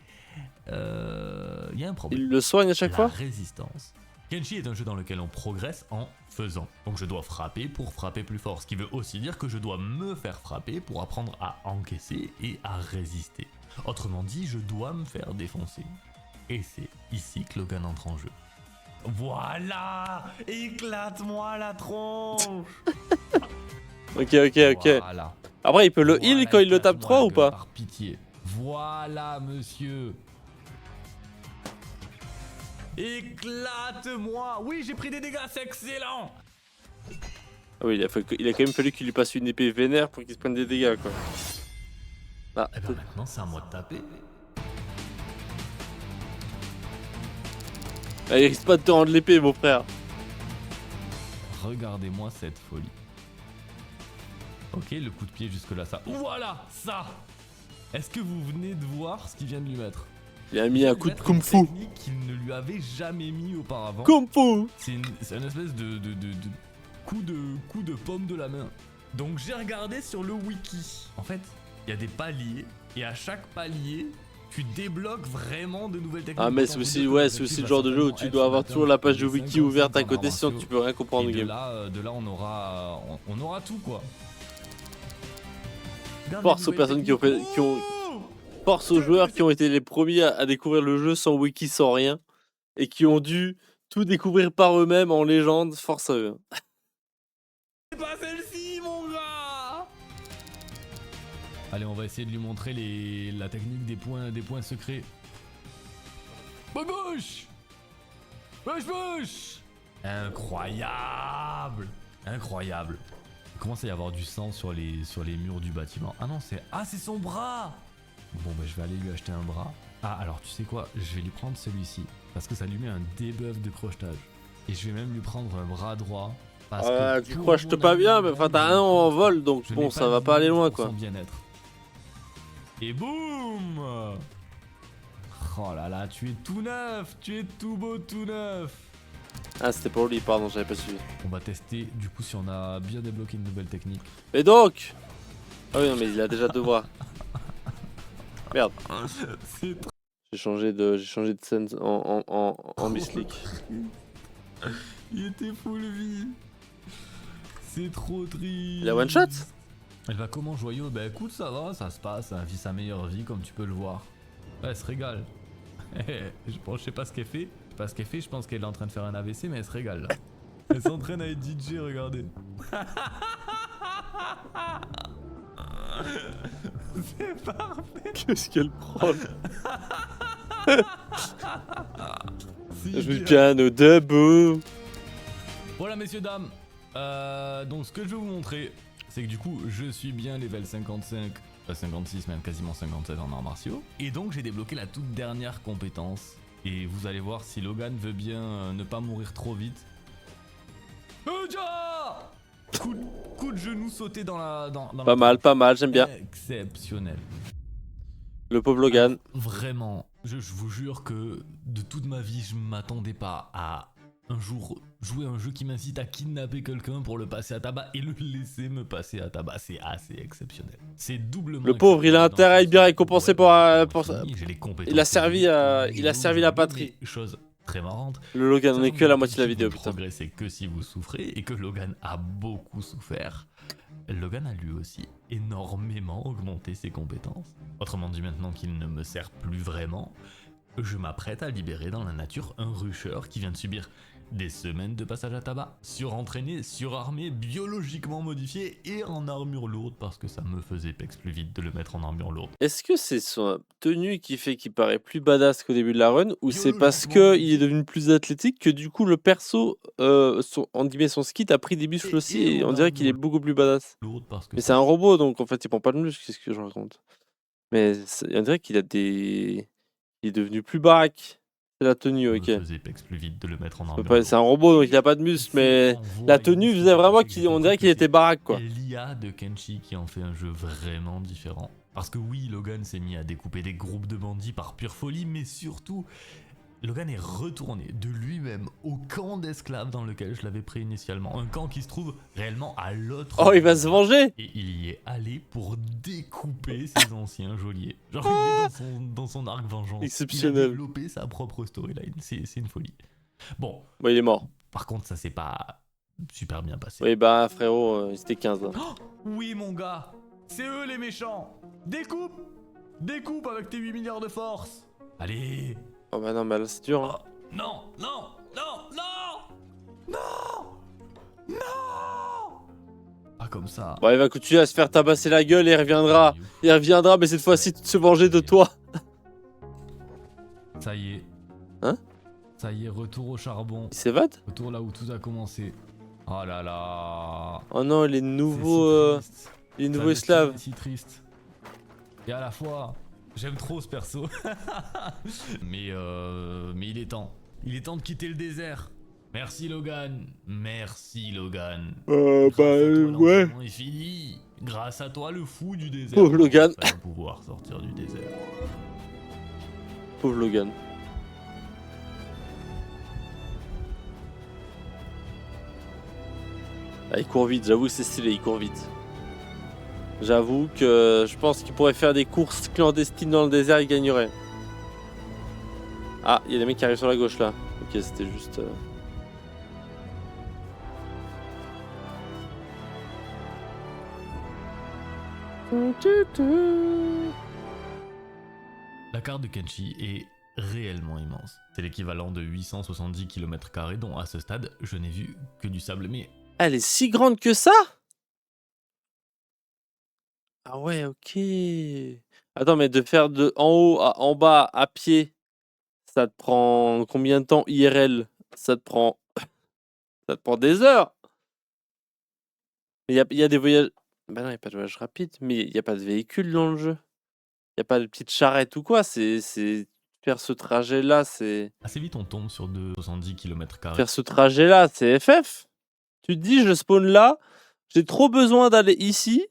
il y a un problème. Il le soigne à chaque La fois? résistance. Kenshi est un jeu dans lequel on progresse en faisant. Donc je dois frapper pour frapper plus fort. Ce qui veut aussi dire que je dois me faire frapper pour apprendre à encaisser et à résister. Autrement dit, je dois me faire défoncer. Et c'est ici que Logan entre en jeu. Voilà! Éclate-moi la tronche! Ok. Voilà. Après, il peut le heal Voilà, quand il le tape éclate-moi 3 la ou gueule, pas? par pitié. Voilà, monsieur. Éclate-moi! Oui, j'ai pris des dégâts, c'est excellent! Ah oui, il a quand même fallu qu'il lui passe une épée vénère pour qu'il se prenne des dégâts, quoi. Ah, Et ben maintenant, c'est à moi de taper. ah, il risque pas de te rendre l'épée, mon frère. Regardez-moi cette folie. Ok, le coup de pied jusque-là, ça... Voilà, ça! Est-ce que vous venez de voir ce qu'il vient de lui mettre? Il a mis un coup de kung fu. Une technique qu'il ne lui avait jamais mis auparavant. Kung fu! C'est une espèce de coup de paume de la main. Donc j'ai regardé sur le wiki. En fait, il y a des paliers et à chaque palier, tu débloques vraiment de nouvelles techniques. Ah, mais c'est aussi, ouais, c'est aussi le genre de jeu où tu dois avoir toujours la page de wiki ouverte à côté, sinon tu peux rien comprendre au Et game. de là, on aura tout, quoi. Regarde Force les aux personnes nouvelles qui ont... Force aux joueurs qui ont été les premiers à découvrir le jeu sans wiki, sans rien, et qui ont dû tout découvrir par eux-mêmes en légende. Force à eux. C'est pas celle-ci, mon gars! Allez, on va essayer de lui montrer la technique des points secrets. Bouche! Bouche! Incroyable! Incroyable! Il commence à y avoir du sang sur les murs du bâtiment. Ah non, c'est son bras! Bon, bah, je vais aller lui acheter un bras. Ah, alors, tu sais quoi? Je vais lui prendre celui-ci. Parce que ça lui met un debuff de crochetage. Et je vais même lui prendre un bras droit Parce que Tu pour croches mon pas ami bien, mais Logan, enfin, t'as je un ne en pense- vol, donc je bon, n'ai ça va pas aller de loin, limite pour quoi. son bien-être. Et boum! Oh là là, tu es tout neuf, tu es tout beau, tout neuf. Ah, c'était pour lui, pardon, j'avais pas suivi. On va tester du coup si on a bien débloqué une nouvelle technique. Et donc Ah oui, non, mais il a déjà deux bras. Merde, C'est trop... j'ai changé de scène en Bislick. Il était full vie. C'est trop triste. Il a one shot? Elle va comment, Joyau? Bah écoute, ça va, ça se passe, elle vit sa meilleure vie comme tu peux le voir. Ouais, elle se régale. Je sais pas ce qu'elle fait. Je sais pas ce qu'elle fait, je pense qu'elle est en train de faire un AVC, mais elle se régale là. Elle s'entraîne à être DJ, regardez. C'est parfait. Qu'est-ce qu'elle prend? Si Je me bien. piano debout. Voilà, messieurs, dames. Donc, ce que je vais vous montrer, c'est que du coup, je suis bien level 55, 56, même quasiment 57 en arts martiaux. Et donc, j'ai débloqué la toute dernière compétence. Et vous allez voir si Logan veut bien ne pas mourir trop vite. Uja! Coup de genou sauté dans la. Dans Pas mal, j'aime bien. Exceptionnel. Le pauvre Logan. Alors, vraiment, je vous jure que de toute ma vie, je m'attendais pas à un jour jouer à un jeu qui m'incite à kidnapper quelqu'un pour le passer à tabac et le laisser me passer à tabac. C'est assez exceptionnel. C'est doublement. Le pauvre, il a intérêt à être bien récompensé pour ça. J'ai les compétences. Il a servi la patrie. Chose très marrante. Le Logan, on est Sachant que à la que moitié de la Kenshi, vidéo, vous ne putain. progressez que si vous souffrez et que Logan a beaucoup souffert. Logan a lui aussi énormément augmenté ses compétences. Autrement dit, maintenant qu'il ne me sert plus vraiment, je m'apprête à libérer dans la nature un rusher qui vient de subir des semaines de passage à tabac, surentraîné, surarmé, biologiquement modifié et en armure lourde parce que ça me faisait pex plus vite de le mettre en armure lourde. Est-ce que c'est son tenue qui fait qu'il paraît plus badass qu'au début de la run, ou c'est parce que il est devenu plus athlétique que du coup le perso, son skit a pris des muscles aussi et on dirait qu'il est beaucoup plus badass. Lourde parce que Mais c'est un robot donc en fait il prend pas de muscles, qu'est-ce que je raconte? Mais on dirait qu'il a des... Il est devenu plus baraque. C'est la tenue, ok. me faisait pex plus vite de le mettre en armure C'est un robot donc il a pas de muscles, mais la tenue faisait vraiment on dirait qu'il était baraque quoi. L'IA de Kenshi qui en fait un jeu vraiment différent. Parce que oui, Logan s'est mis à découper des groupes de bandits par pure folie, mais surtout, Logan est retourné de lui-même au camp d'esclaves dans lequel je l'avais pris initialement. Un camp qui se trouve réellement à l'autre. Oh, il va se venger! Et il y est allé pour découper ses anciens geôliers. Genre, il est dans son arc vengeance. Exceptionnel. Il a développé sa propre storyline. C'est une folie. Bon. Bon, il est mort. Par contre, ça s'est pas super bien passé. Oui, bah frérot, il était 15 là. Oh, oui, mon gars. C'est eux les méchants. Découpe! Découpe avec tes 8 milliards de force. Allez. Oh bah non, mais là c'est dur. Hein. Oh, non, non, non, non, non, non. Pas comme ça. Bon, il va continuer à se faire tabasser la gueule et il reviendra. Il reviendra, mais cette fois-ci se venger de toi. Ça y est. Hein? Ça y est, retour au charbon. Il s'évade? Retour là où tout a commencé. Oh là là. Oh non, les nouveaux esclaves. C'est si triste. Et à la fois, j'aime trop ce perso. mais il est temps. Il est temps de quitter le désert. Merci Logan. Merci Logan. Grâce à toi, l'entraînement est fini. Grâce à toi, le fou du désert. Oh Logan. Va pouvoir sortir du désert. Pauvre Logan. Ah, il court vite, j'avoue que c'est stylé, il court vite. J'avoue que je pense qu'il pourrait faire des courses clandestines dans le désert, il gagnerait. Ah, il y a des mecs qui arrivent sur la gauche là. Ok, c'était juste... La carte de Kenshi est réellement immense. C'est l'équivalent de 870 km², dont à ce stade, je n'ai vu que du sable. Mais Elle est si grande que ça? Ah ouais, ok. Attends, mais de faire de en haut à en bas à pied, ça te prend combien de temps IRL? Ça te prend des heures. Il y a des voyages... Bah non, il n'y a pas de voyage rapide, mais il n'y a pas de véhicule dans le jeu. Il n'y a pas de petite charrette ou quoi. C'est faire ce trajet-là, c'est... assez vite, on tombe sur 270 km². Faire ce trajet-là, c'est FF. Tu te dis, je spawn là, j'ai trop besoin d'aller ici,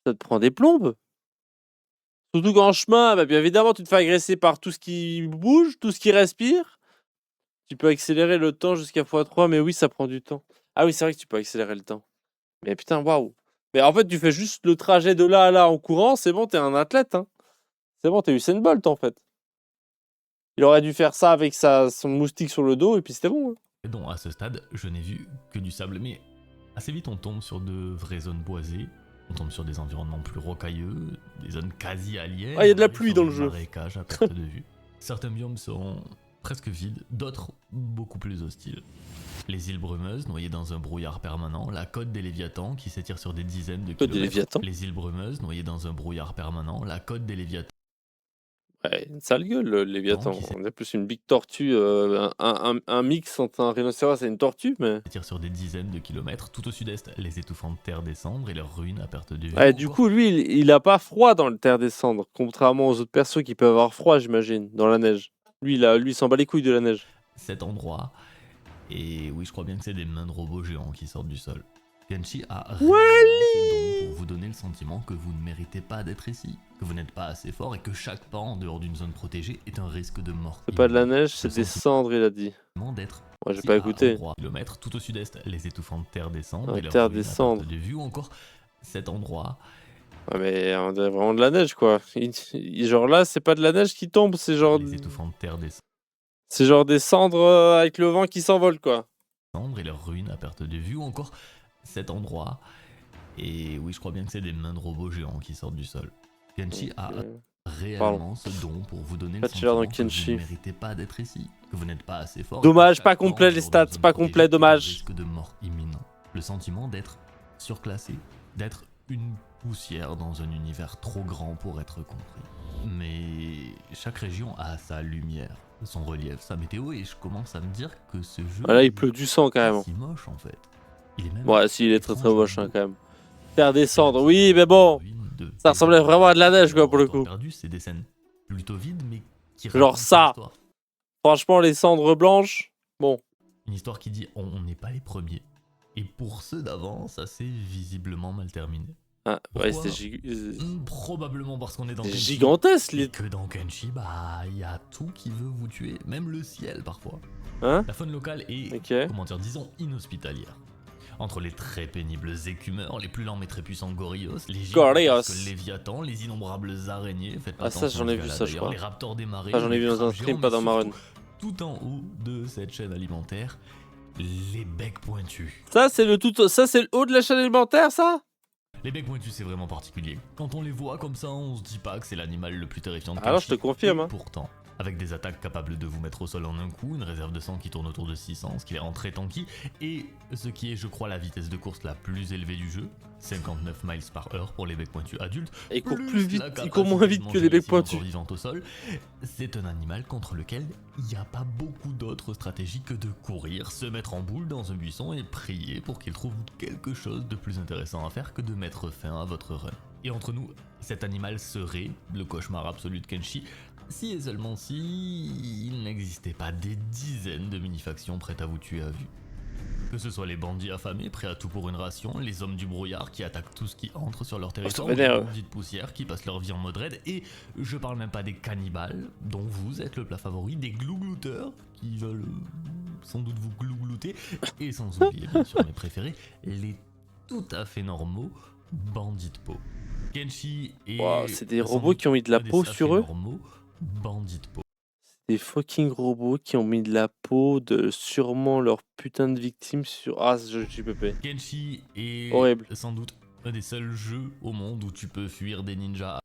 ça te prend des plombes. Surtout qu'en chemin, bah, bien évidemment, tu te fais agresser par tout ce qui bouge, tout ce qui respire. Tu peux accélérer le temps jusqu'à x3, mais oui, ça prend du temps. Ah oui, c'est vrai que tu peux accélérer le temps. Mais putain, waouh. Mais en fait, tu fais juste le trajet de là à là en courant, c'est bon, t'es un athlète. Hein. C'est bon, t'es Usain Bolt en fait. Il aurait dû faire ça avec son moustique sur le dos et puis c'était bon. Hein. Et donc à ce stade, je n'ai vu que du sable, mais assez vite on tombe sur de vraies zones boisées, on tombe sur des environnements plus rocailleux, des zones quasi aliens. Ah, il y a de la pluie dans le jeu. Marécages à perte de vue. Certains biomes sont presque vides, d'autres beaucoup plus hostiles. Les îles brumeuses noyées dans un brouillard permanent, la côte des Léviathans qui s'étire sur des dizaines de Côte des kilomètres. Léviathans. Les îles brumeuses noyées dans un brouillard permanent, la côte des Léviathans. Ouais, une sale gueule, le Léviathan. Qui On a plus une big tortue, un mix entre un rhinocéros et une tortue, mais. S'étire sur des dizaines de kilomètres. Tout au sud-est, les étouffantes terres des cendres et leurs ruines à perte de vue. Ouais, du coup, lui, il a pas froid dans le terre des cendres, contrairement aux autres persos qui peuvent avoir froid, j'imagine, dans la neige. Lui, il s'en bat les couilles de la neige. Cet endroit, et oui, je crois bien que c'est des mains de robots géants qui sortent du sol. Kenshi a réellement ce don pour vous donner le sentiment que vous ne méritez pas d'être ici, que vous n'êtes pas assez fort et que chaque pas en dehors d'une zone protégée est un risque de mort. C'est pas de la neige, c'est des cendres, il a dit. D'être Ouais, j'ai pas écouté. Kilomètres, tout au sud-est, les étouffantes terres des cendres et terre des cendres. de vue, ou encore cet endroit. Ouais, mais on dirait vraiment de la neige, quoi. Genre là, c'est pas de la neige qui tombe, c'est genre. Les étouffantes terres des cendres. C'est genre des cendres avec le vent qui s'envole, quoi. Et leurs ruines à perte de vue, ou encore cet endroit. Et oui, je crois bien que c'est des mains de robots géants qui sortent du sol. Kenshi a réellement ce don pour vous donner le sentiment que vous ne méritez pas d'être ici, que vous n'êtes pas assez fort. Dommage, pas complet les stats, pas complet, dommage. Risque de mort imminent. Le sentiment d'être surclassé, d'être une poussière dans un univers trop grand pour être compris. Mais chaque région a sa lumière, son relief, sa météo, et je commence à me dire que ce jeu. Ah là, il pleut du sang carrément. Si moche en fait. Il est même. Ouais, si, il est très très moche hein, quand même. Terre des cendres, oui, mais bon. Ça ressemblait vraiment à de la neige, quoi, pour le coup. Perdu, c'est des scènes plutôt vides, mais qui genre ça. Franchement, les cendres blanches, bon. Une histoire qui dit on n'est pas les premiers. Et pour ceux d'avant, ça s'est visiblement mal terminé. Ah, ouais, c'était probablement parce qu'on est dans Kenshi. Gigantesque, et que dans Kenshi, bah, il y a tout qui veut vous tuer, même le ciel parfois. Hein? La faune locale est, comment dire, disons, inhospitalière. Entre les très pénibles écumeurs, les plus lents mais très puissants gorillos, les gigantesques léviathans, les innombrables araignées, faites pas attention, ça j'en ai vu ça je crois. Les raptors des marées, j'en ai vu dans un stream, pas dans ma run. Tout en haut de cette chaîne alimentaire, les becs pointus. Ça c'est le haut de la chaîne alimentaire, ça? Les becs pointus c'est vraiment particulier. Quand on les voit comme ça, on se dit pas que c'est l'animal le plus terrifiant de Kenshi. Alors je te confirme. Hein. Pourtant, avec des attaques capables de vous mettre au sol en un coup, une réserve de sang qui tourne autour de 600, ce qui les rend très tanky, et ce qui est, je crois, la vitesse de course la plus élevée du jeu, 59 miles par heure pour les becs pointus adultes. Et il court moins vite que les becs pointus. Au sol, c'est un animal contre lequel il n'y a pas beaucoup d'autres stratégies que de courir, se mettre en boule dans un buisson et prier pour qu'il trouve quelque chose de plus intéressant à faire que de mettre fin à votre run. Et entre nous, cet animal serait le cauchemar absolu de Kenshi, si et seulement si il n'existait pas des dizaines de mini-factions prêtes à vous tuer à vue. Que ce soit les bandits affamés prêts à tout pour une ration, les hommes du brouillard qui attaquent tout ce qui entre sur leur territoire, les bandits de poussière qui passent leur vie en mode raid, et je parle même pas des cannibales, dont vous êtes le plat favori, des glouglouteurs qui veulent sans doute vous glouglouter, et sans oublier bien sûr mes préférés, les tout à fait normaux bandits de peau. Kenshi et c'est des robots qui ont mis de la peau sur eux. Bandits de peau. Des fucking robots qui ont mis de la peau de sûrement leur putain de victimes sur. Ah, je suis pépé. Kenshi est horrible. Sans doute un des seuls jeux au monde où tu peux fuir des ninjas.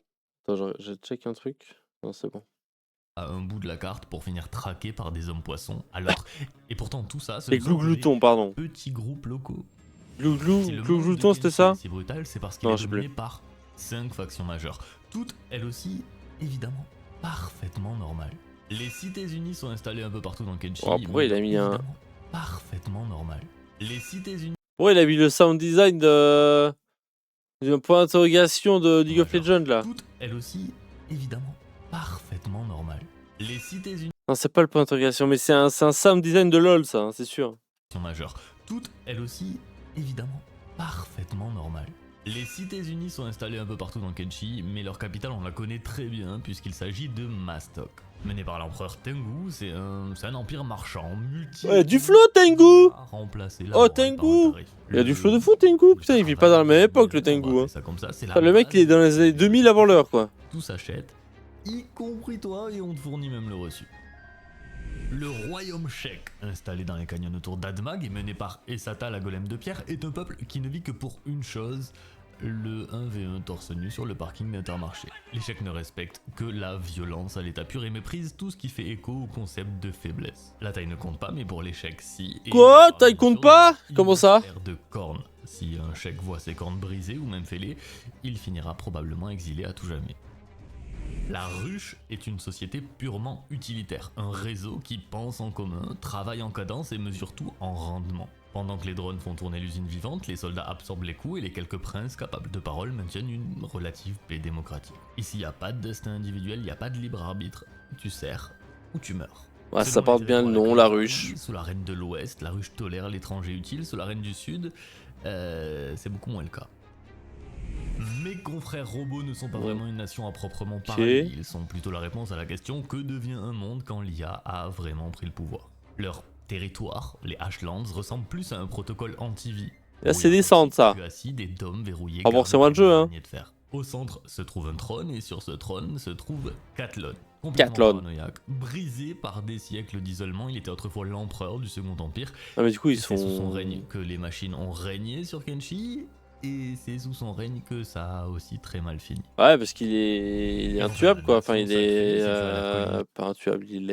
Attends, je check un truc. Non, c'est bon. À un bout de la carte pour finir traqué par des hommes poissons à l'autre. Et pourtant tout ça, les glougloutons, pardon. Petits groupes locaux. Glouglouton, c'était ça? C'est brutal, c'est parce qu'il est dominé par 5 factions majeures. Toutes, elles aussi, évidemment, parfaitement normales. Les cités unies sont installées un peu partout dans Kenshi. Oh, pourquoi il a mis un. Parfaitement normal. Les cités unies. Pourquoi il a mis le sound design de. d'un point d'interrogation de League of Legends là? Toutes, elles aussi, évidemment, parfaitement normales. Les cités unies. Non, c'est pas le point d'interrogation, mais c'est un sound design de LoL, ça, hein, c'est sûr. Majeures. toutes elles aussi, évidemment, parfaitement normales. Les cités-unies sont installées un peu partout dans Kenshi, mais leur capitale on la connaît très bien puisqu'il s'agit de Mastok. Mené par l'empereur Tengu, c'est un empire marchand multi... Ouais, du flow, Tengu. Oh, Tengu. Il y a du flow de fou, Tengu. Putain, il vit pas dans la même époque, le Tengu. Hein. Ça comme ça, c'est Enfin, le mec, il est dans les années 2000 avant l'heure, quoi. Tout s'achète, y compris toi, et on te fournit même le reçu. Le royaume Shek, installé dans les canyons autour d'Admag et mené par Esata la golem de pierre, est un peuple qui ne vit que pour une chose, le 1v1 torse nu sur le parking d'Intermarché. Les Sheks ne respectent que la violence à l'état pur et méprisent tout ce qui fait écho au concept de faiblesse. La taille ne compte pas, mais pour les Sheks si. Quoi? Taille compte pas? Comment ça? De cornes. Si un Shek voit ses cornes brisées ou même fêlées, il finira probablement exilé à tout jamais. La ruche est une société purement utilitaire, un réseau qui pense en commun, travaille en cadence et mesure tout en rendement. Pendant que les drones font tourner l'usine vivante, les soldats absorbent les coups et les quelques princes capables de parole maintiennent une relative paix démocratique. Ici, il n'y a pas de destin individuel, il n'y a pas de libre arbitre, tu sers ou tu meurs. Ouais, ça porte bien le nom, la ruche. Sous la reine de l'Ouest, la ruche tolère l'étranger utile, sous la reine du Sud, c'est beaucoup moins le cas. Mes confrères robots ne sont pas vraiment une nation à proprement parler, ils sont plutôt la réponse à la question que devient un monde quand l'IA a vraiment pris le pouvoir. Leur territoire, les Ashlands, ressemble plus à un protocole anti-vie. Là c'est descente ça. Des dômes verrouillés. Remboursez-moi le jeu hein. Au centre se trouve un trône et sur ce trône se trouve Katlon. Brisé par des siècles d'isolement, il était autrefois l'empereur du Second Empire. Ah mais du coup ils sont... C'est sous son règne que les machines ont régné sur Kenshi. Et c'est sous son règne que ça a aussi très mal fini. Ouais, parce qu'il est intuable, quoi. Enfin, il est pas intuable, il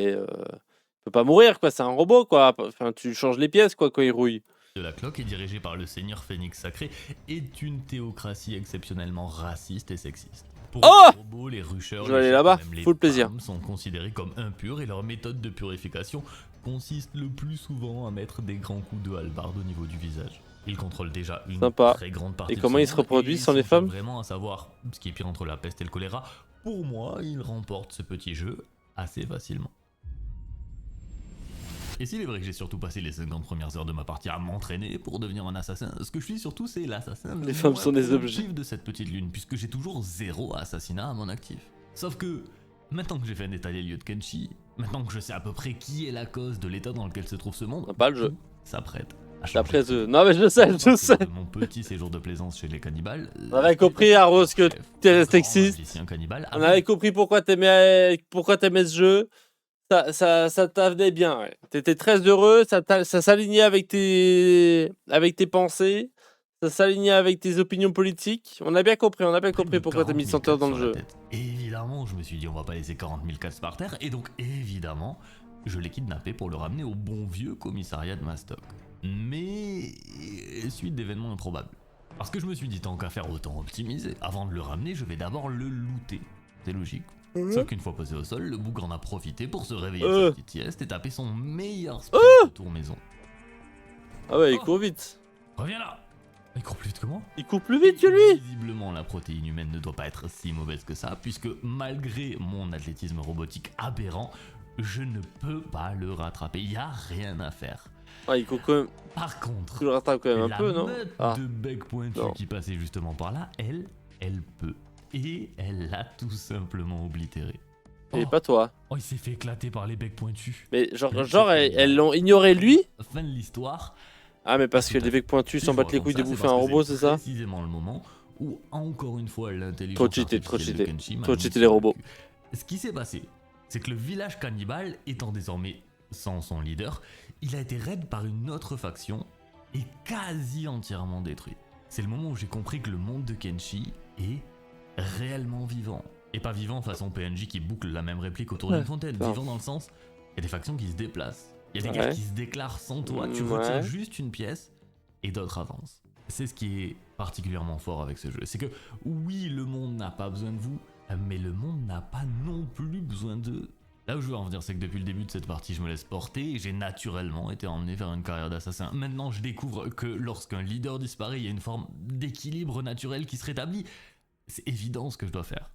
peut pas mourir, quoi. C'est un robot, quoi. Enfin, tu changes les pièces, quoi, quand il rouille. De la cloque est dirigé par le seigneur Phénix Sacré, est une théocratie exceptionnellement raciste et sexiste. Pour les robots, les rushers, je vais aller là-bas, full plaisir. Sont considérés comme impurs et leur méthode de purification consiste le plus souvent à mettre des grands coups de hallebarde au niveau du visage. Ils contrôlent déjà une très grande partie. Et comment ils se reproduisent sans les femmes? Vraiment à savoir ce qui est pire entre la peste et le choléra. Pour moi, ils remportent ce petit jeu assez facilement. Et s'il est vrai que j'ai surtout passé les 50 premières heures de ma partie à m'entraîner pour devenir un assassin, ce que je suis surtout c'est l'assassin les femmes sont des objets de cette petite lune, puisque j'ai toujours 0 assassinat à mon actif. Sauf que, maintenant que j'ai fait un état des lieux de Kenshi, maintenant que je sais à peu près qui est la cause de l'état dans lequel se trouve ce monde, pas le jeu. Ça prête. D'après eux. Non mais je sais. Mon petit séjour de plaisance chez les cannibales. On avait compris, Arros, que t'es sexiste. On avait compris pourquoi t'aimais ce jeu. Ça t'avenait bien, ouais. T'étais très heureux, ça s'alignait avec tes pensées, ça s'alignait avec tes opinions politiques. On a bien compris pourquoi t'as mis 100 heures dans le jeu. Évidemment, je me suis dit on va pas laisser 40 000 cases par terre, et donc évidemment, je l'ai kidnappé pour le ramener au bon vieux commissariat de Mastok. Mais suite d'événements improbables. Parce que je me suis dit tant qu'à faire autant optimiser, avant de le ramener, je vais d'abord le looter. C'est logique. Sauf qu'une fois posé au sol, le bougre en a profité pour se réveiller de sa petite sieste et taper son meilleur sprint de tour maison. Ah ouais, il court vite. Reviens là. Il court plus vite que moi. Il court plus vite que lui. Visiblement, la protéine humaine ne doit pas être si mauvaise que ça, puisque malgré mon athlétisme robotique aberrant, je ne peux pas le rattraper. Il n'y a rien à faire. Ah, il court quand même. Par contre, tu le rattrapes quand même un peu, non? La de bec pointu qui passait justement par là, elle peut. Et elle l'a tout simplement oblitéré. Et pas toi. Oh, il s'est fait éclater par les becs pointus. Mais genre elles l'ont ignoré lui? Fin de l'histoire. Ah, mais parce que les becs pointus s'en battent les couilles de bouffer un robot, c'est ça? Précisément le moment où, encore une fois, l'intelligence trop cheaté les robots. Ce qui s'est passé, c'est que le village cannibale, étant désormais sans son leader, il a été raid par une autre faction et quasi entièrement détruit. C'est le moment où j'ai compris que le monde de Kenshi est réellement vivant. Et pas vivant façon PNJ qui boucle la même réplique autour d'une fontaine. Vivant dans le sens, il y a des factions qui se déplacent. Il y a des gars qui se déclarent sans toi, tu retires juste une pièce et d'autres avancent. C'est ce qui est particulièrement fort avec ce jeu. C'est que oui, le monde n'a pas besoin de vous, mais le monde n'a pas non plus besoin d'eux. Là où je veux en venir, c'est que depuis le début de cette partie, je me laisse porter et j'ai naturellement été emmené vers une carrière d'assassin. Maintenant, je découvre que lorsqu'un leader disparaît, il y a une forme d'équilibre naturel qui se rétablit. C'est évident ce que je dois faire.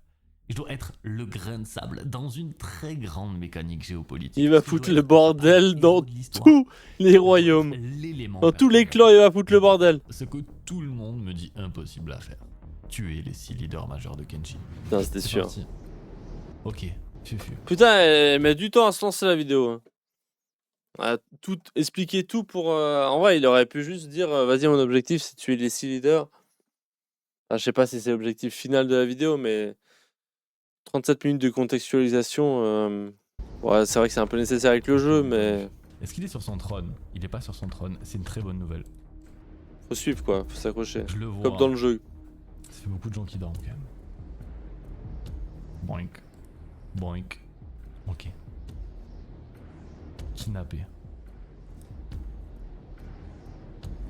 Je dois être le grain de sable dans une très grande mécanique géopolitique. Il va Je foutre dois le être bordel le dans héros de l'histoire. tous les Je dois royaumes. être l'élément Dans tous les perturbant. clans, il va foutre le bordel. Ce que tout le monde me dit impossible à faire. Tuer les 6 leaders majeurs de Kenshin. Putain, c'était C'est sûr. parti. Ok, fufu. Putain, elle met du temps à se lancer la vidéo. Hein. À tout, expliquer tout pour... En vrai, il aurait pu juste dire, vas-y, mon objectif, c'est de tuer les 6 leaders. Ah, je sais pas si c'est l'objectif final de la vidéo, mais... 37 minutes de contextualisation... Ouais, c'est vrai que c'est un peu nécessaire avec le jeu, mais... Est-ce qu'il est sur son trône? Il est pas sur son trône, c'est une très bonne nouvelle. Faut suivre, quoi. Faut s'accrocher. Je le vois. Comme dans le jeu. Ça fait beaucoup de gens qui dorment quand même. Boink. Boink. Ok. Kidnappé.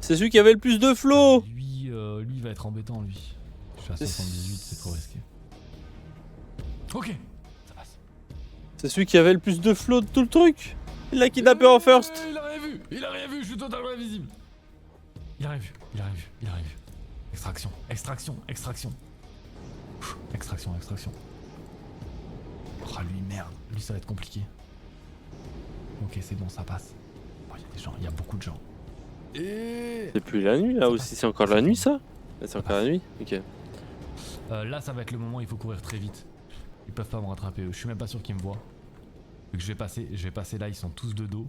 C'est celui qui avait le plus de flow. Lui, il va être embêtant, lui. Je suis à 78, c'est trop risqué. Ok, ça passe. C'est celui qui avait le plus de flow de tout le truc. Il l'a kidnappé en first. Il a rien vu, il a rien vu, je suis totalement invisible. Il a rien vu, il a rien vu, il a rien vu. Extraction, extraction, extraction. Extraction, extraction. Oh lui, merde, lui ça va être compliqué. Ok, c'est bon, ça passe. Oh, il y a des gens, il y a beaucoup de gens. Et... C'est plus la nuit là aussi, c'est encore la nuit ça? C'est encore la nuit? Ok. là, ça va être le moment où il faut courir très vite. Ils peuvent pas me rattraper, eux. Je suis même pas sûr qu'ils me voient. Vu que je vais passer là, ils sont tous de dos.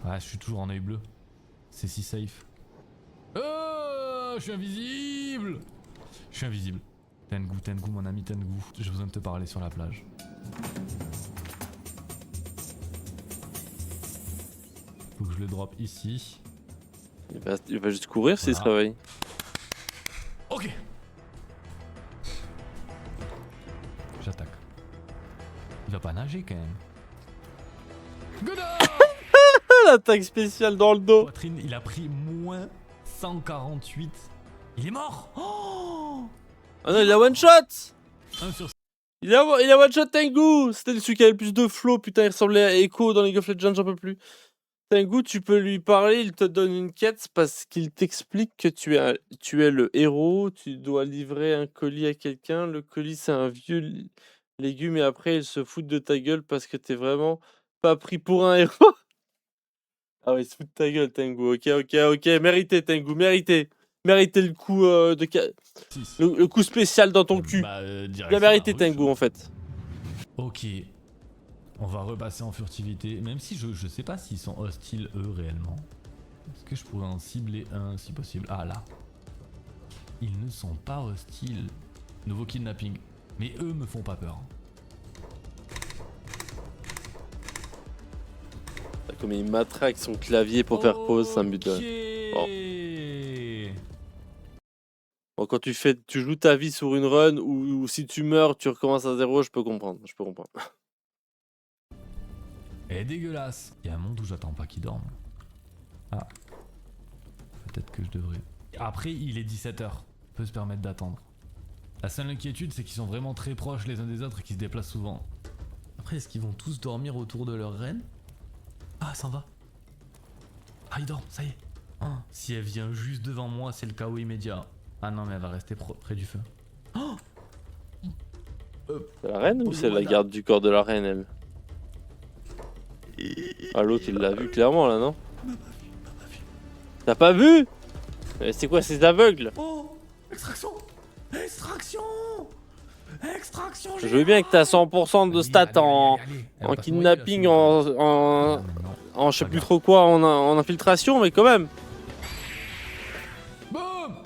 Ouais, je suis toujours en œil bleu. C'est si safe. Je suis invisible. Je suis invisible. Tengu, mon ami Tengu. J'ai besoin de te parler sur la plage. Faut que je le drop ici. Il va juste courir s'il se Voilà. réveille. Ok. J'attaque. Il va pas nager quand même. Goda! Ah, l'attaque spéciale dans le dos. Poitrine, il a pris moins 148. Il est mort. Oh, Ah non, il a one shot. 1 sur Il a one shot Tengu. C'était celui qui avait le plus de flow. Putain, il ressemblait à Echo dans League of Legends, j'en peux plus. Tengu, tu peux lui parler, il te donne une quête parce qu'il t'explique que tu es le héros, tu dois livrer un colis à quelqu'un. Le colis, c'est un vieux légume et après, il se fout de ta gueule parce que t'es vraiment pas pris pour un héros. Ah ouais, il se fout de ta gueule, Tengu. Ok. Mérité, Tengu, mérité. Mérité le coup, le coup spécial dans ton cul. Bah, Il a mérité, Tengu, en fait. Ok. On va repasser en furtivité. Même si je sais pas s'ils sont hostiles eux réellement. Est-ce que je pourrais en cibler un si possible? Ah là. Ils ne sont pas hostiles. Nouveau kidnapping. Mais eux me font pas peur. Comme il matraque son clavier pour faire pause, ça me bute. Bon, quand tu joues ta vie sur une run ou si tu meurs, tu recommences à zéro, je peux comprendre. Elle est dégueulasse. Il y a un monde où j'attends pas qu'ils dorment. Ah. Peut-être que je devrais. Après, il est 17h. On peut se permettre d'attendre. La seule inquiétude, c'est qu'ils sont vraiment très proches les uns des autres et qu'ils se déplacent souvent. Après, est-ce qu'ils vont tous dormir autour de leur reine? Ah, elle s'en va. Ah, ils dorment, ça y est. Ah, si elle vient juste devant moi, c'est le chaos immédiat. Ah non, mais elle va rester près du feu. Oh, C'est la reine ou c'est la garde du corps de la reine, elle? Ah, l'autre, il l'a vu clairement, là, non? T'as pas vu? C'est quoi ces aveugles? Oh, extraction. Extraction. Extraction. Je veux bien que t'as 100% de stats en kidnapping, en je sais plus trop quoi, en infiltration, mais quand même. Boum.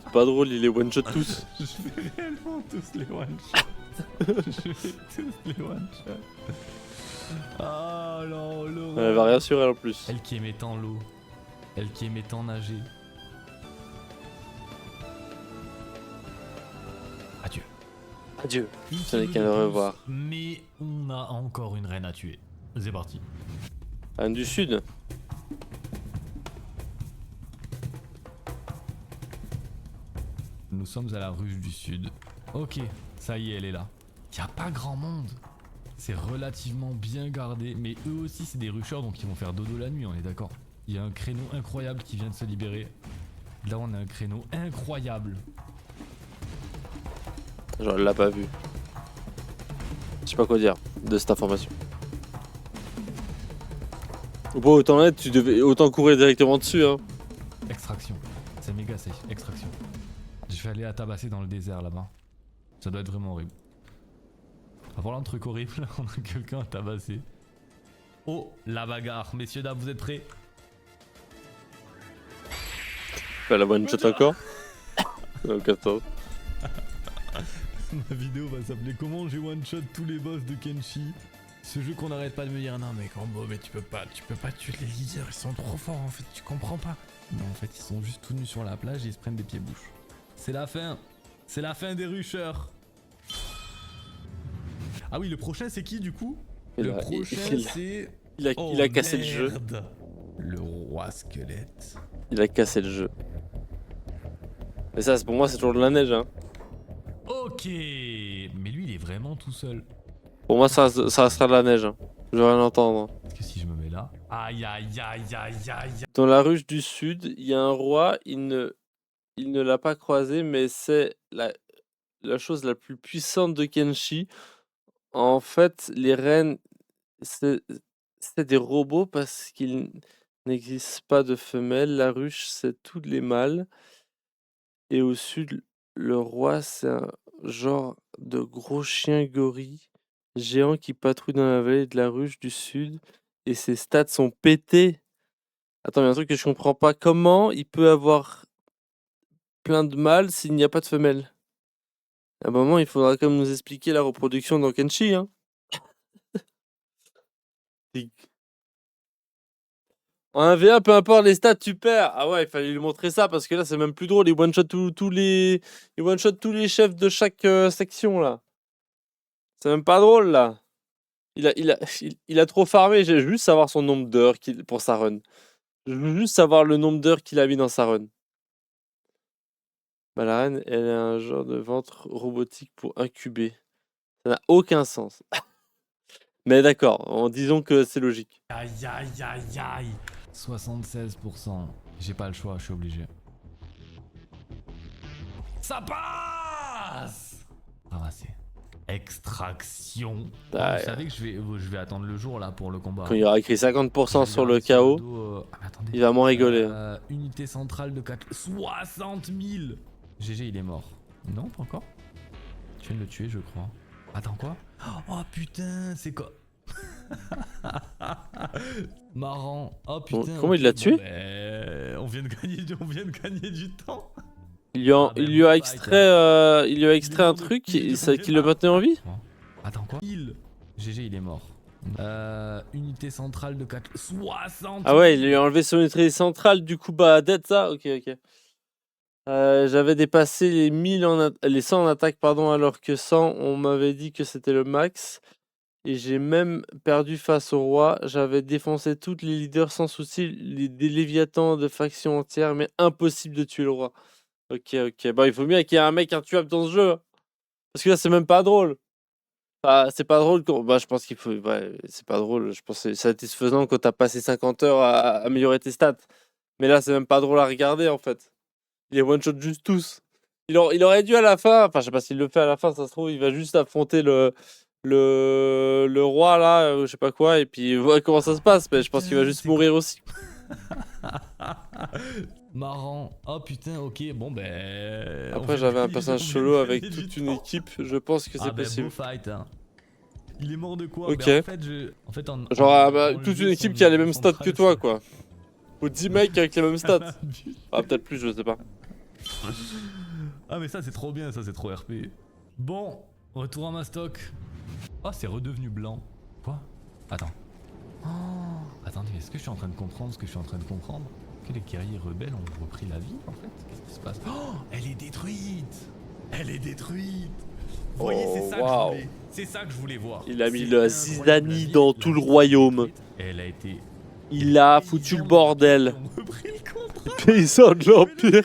C'est pas drôle, il est one shot tous. Je vais réellement tous les one shot. Je vais tous les one shot. Ah non, l'horreur. Elle va rien sur elle en plus. Elle qui aimait tant l'eau. Elle qui aimait tant nager. Adieu. Adieu. Une Ce n'est seule qu'à le de plus, revoir. Mais on a encore une reine à tuer. C'est parti. Reine du Sud. Nous sommes à la ruche du Sud. Ok, ça y est, elle est là. Y a pas grand monde. C'est relativement bien gardé, mais eux aussi c'est des rusheurs donc ils vont faire dodo la nuit, on est d'accord. Il y a un créneau incroyable qui vient de se libérer. Là on a un créneau incroyable. Genre, elle l'a pas vu. Je sais pas quoi dire de cette information. Bon, autant être, tu devais autant courir directement dessus, hein. Extraction. C'est méga safe. Extraction. Je vais aller à tabasser dans le désert là-bas. Ça doit être vraiment horrible. En parlant de trucs horribles, on a quelqu'un à tabasser. Oh, la bagarre. Messieurs, dames, vous êtes prêts? Bah, la one shot encore. Donc attends. Ma vidéo va s'appeler Comment j'ai one shot tous les boss de Kenshi. Ce jeu qu'on n'arrête pas de me dire non mais Combo, mais tu peux pas tuer les leaders, ils sont trop forts en fait, tu comprends pas. Non en fait ils sont juste tout nus sur la plage et ils se prennent des pieds-bouches. C'est la fin. C'est la fin des rushers. Ah oui, le prochain c'est qui du coup? Le prochain c'est... Il a cassé le jeu. Le roi squelette. Il a cassé le jeu. Mais ça, pour moi, c'est toujours de la neige, hein. Ok. Mais lui il est vraiment tout seul. Pour moi, ça restera de la neige, hein. Je veux rien entendre. Parce que si je me mets là... Aïe aïe aïe aïe aïe. Dans la ruche du sud, il y a un roi, il ne l'a pas croisé, mais c'est la chose la plus puissante de Kenshi. En fait, les reines, c'est des robots parce qu'il n'existe pas de femelles. La ruche, c'est tous les mâles. Et au sud, le roi, c'est un genre de gros chien gorille géant qui patrouille dans la vallée de la ruche du sud. Et ses stats sont pétés. Attends, il y a un truc que je comprends pas. Comment il peut avoir plein de mâles s'il n'y a pas de femelles? À un moment, il faudra quand même nous expliquer la reproduction dans Kenshi, hein. En 1v1, peu importe les stats, tu perds. Ah ouais, il fallait lui montrer ça parce que là, c'est même plus drôle. Il one-shot tous les chefs de chaque section là. C'est même pas drôle là. Il a trop farmé. J'ai juste savoir son nombre d'heures pour sa run. Je veux juste savoir le nombre d'heures qu'il a mis dans sa run. Bah, la reine, elle a un genre de ventre robotique pour incuber. Ça n'a aucun sens. Mais d'accord, disons que c'est logique. Aïe aïe aïe aïe. 76%. J'ai pas le choix, je suis obligé. Ça passe. Ramassé. Extraction. Oh, Ah, vous savez que je vais attendre le jour là pour le combat. Quand il aura écrit 50% sur le chaos, il va moins rigoler. Unité centrale de 4... 60 000. GG, il est mort. Non, pas encore. Tu viens de le tuer, je crois. Attends, quoi? Oh putain, c'est quoi? Marrant. Oh putain. Comment il l'a tué? On vient de gagner du temps. Il lui a extrait un truc qui le maintenait en vie? Attends, quoi? GG, il est mort. Unité centrale de 4... 60. Ah ouais, il lui a enlevé son unité centrale, du coup, bah, dead ça? Ok. J'avais dépassé les 100 en attaque, pardon, alors que 100, on m'avait dit que c'était le max. Et j'ai même perdu face au roi. J'avais défoncé tous les leaders sans souci, des léviathans de faction entière, mais impossible de tuer le roi. Ok. Bon, il faut bien qu'il y ait un mec intuable dans ce jeu, hein. Parce que là, c'est même pas drôle. Ah, c'est pas drôle quand... Bah, je pense qu'il faut... Ouais, c'est pas drôle. Je pense que c'est satisfaisant quand t'as passé 50 heures à améliorer tes stats. Mais là, c'est même pas drôle à regarder, en fait. Il est one-shot juste tous. Il aurait dû à la fin... Enfin, je sais pas s'il le fait à la fin, ça se trouve, il va juste affronter le roi, là, je sais pas quoi, et puis voir comment ça se passe. Mais je pense qu'il va juste mourir aussi. Marrant. Oh putain, ok, bon ben... Après, j'avais un passage solo avec toute une équipe. Je pense que c'est possible. Beau fight, hein. Il est mort de quoi? Ok. Ben, genre, toute une équipe qui a les mêmes stats que toi, quoi. Ou 10 mecs avec les mêmes stats. Ah, peut-être plus, je sais pas. Ah, mais ça, c'est trop bien, ça, c'est trop RP. Bon, retour à ma stock. Oh, c'est redevenu blanc. Quoi? Attends. Oh, attendez, est-ce que je suis en train de comprendre ce que je suis en train de comprendre? Que les guerriers rebelles ont repris la vie, en fait? Qu'est-ce qui se passe? Oh, elle est détruite! Elle est détruite! Vous voyez, c'est ça que je voulais. C'est ça que je voulais voir. Il a mis la zizanie dans tout le royaume. Elle a été... Il a foutu le bordel. Ils ont repris le contrôle. Les paysans de l'Empire.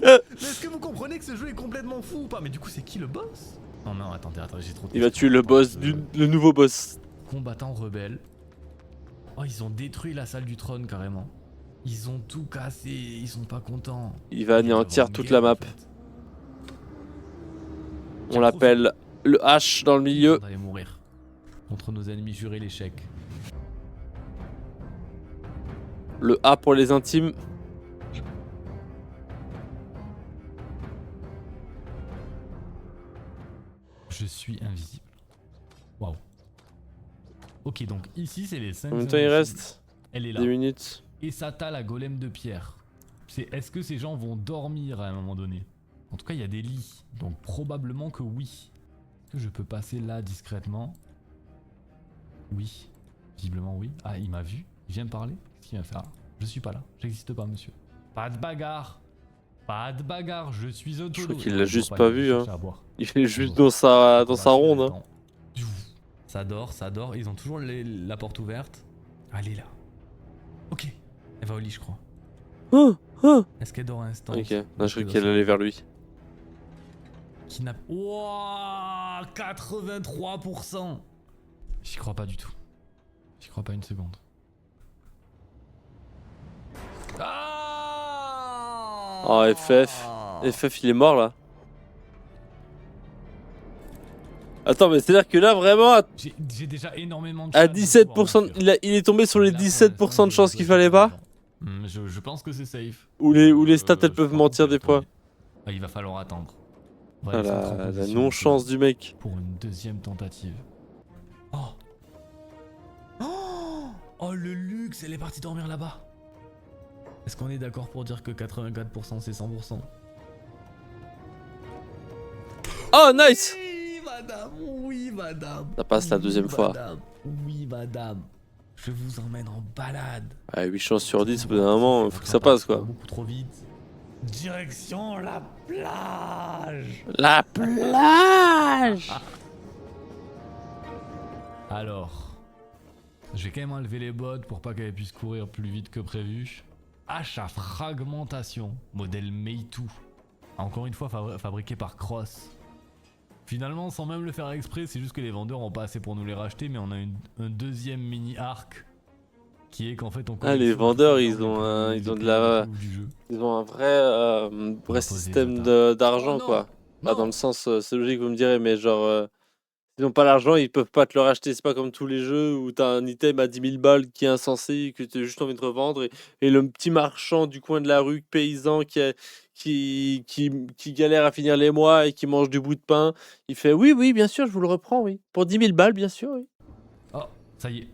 Mais est-ce que vous comprenez que ce jeu est complètement fou ou pas? Mais du coup, c'est qui le boss? Non, attendez, j'ai trop... Il va tuer le boss, le nouveau boss. Combattants rebelles. Oh, ils ont détruit la salle du trône, carrément. Ils ont tout cassé, ils sont pas contents. Il va anéantir toute la map. On l'appelle le H dans le milieu. On allait mourir. Contre nos ennemis jurés, l'échec. Le A pour les intimes. Je suis invisible. Waouh. Ok, donc ici, c'est les 5 Combien de temps il reste? Elle est là. 10 minutes. Et Sata, la golem de pierre. Est-ce que ces gens vont dormir à un moment donné? En tout cas, il y a des lits. Donc probablement que oui. Est-ce que je peux passer là discrètement? Oui. Visiblement oui. Ah, il m'a vu. Il vient me parler. Qu'est-ce qu'il vient faire là? Je suis pas là. J'existe pas, monsieur. Pas de bagarre. Pas de bagarre. Je suis autonome. Je crois qu'il l'a juste pas vu. Hein. Il est juste dans sa ronde. Hein. Ça dort, ça dort. Ils ont toujours la porte ouverte. Elle est là. Ok. Elle va au lit, je crois. Oh, oh. Est-ce qu'elle dort à instant? Ok, non, je crois qu'elle allait vers lui. Kidnap. Wouah, 83%. J'y crois pas du tout. J'y crois pas une seconde. Ah Oh, FF. FF, il est mort là. Attends, mais c'est-à-dire que là, vraiment, j'ai déjà énormément de à 17%, il est tombé sur les 17% de chance qu'il fallait pas. Je pense que c'est safe. Ou les stats, elles peuvent mentir des fois. Il va falloir attendre. Ah, la non-chance du mec. Pour une deuxième tentative. Oh. Oh, le luxe, elle est partie dormir là-bas. Est-ce qu'on est d'accord pour dire que 84% c'est 100%? Oh, nice! Oui, madame, oui, madame. Ça passe la deuxième fois. Madame. Oui, madame. Je vous emmène en balade. Ah, 8 chances sur 10, au bout d'un moment, faut que ça passe quoi. Beaucoup trop vite. Direction la plage. La plage! Alors, je vais quand même enlever les bottes pour pas qu'elle puisse courir plus vite que prévu. Hache à fragmentation, modèle Meitu. Encore une fois fabriqué par Cross. Finalement, sans même le faire exprès, c'est juste que les vendeurs ont pas assez pour nous les racheter, mais on a un deuxième mini arc qui est qu'en fait on. Ah, les vendeurs, ils ont un vrai système d'argent quoi. Bah, dans le sens, c'est logique, vous me direz, mais genre, ils n'ont pas l'argent, ils peuvent pas te le racheter. C'est pas comme tous les jeux où t'as un item à 10 000 balles qui est insensé, que tu as juste envie de revendre, et le petit marchand du coin de la rue, paysan qui galère à finir les mois et qui mange du bout de pain, il fait oui, oui, bien sûr, je vous le reprends, oui. Pour 10 000 balles, bien sûr, oui. Oh, ça y est,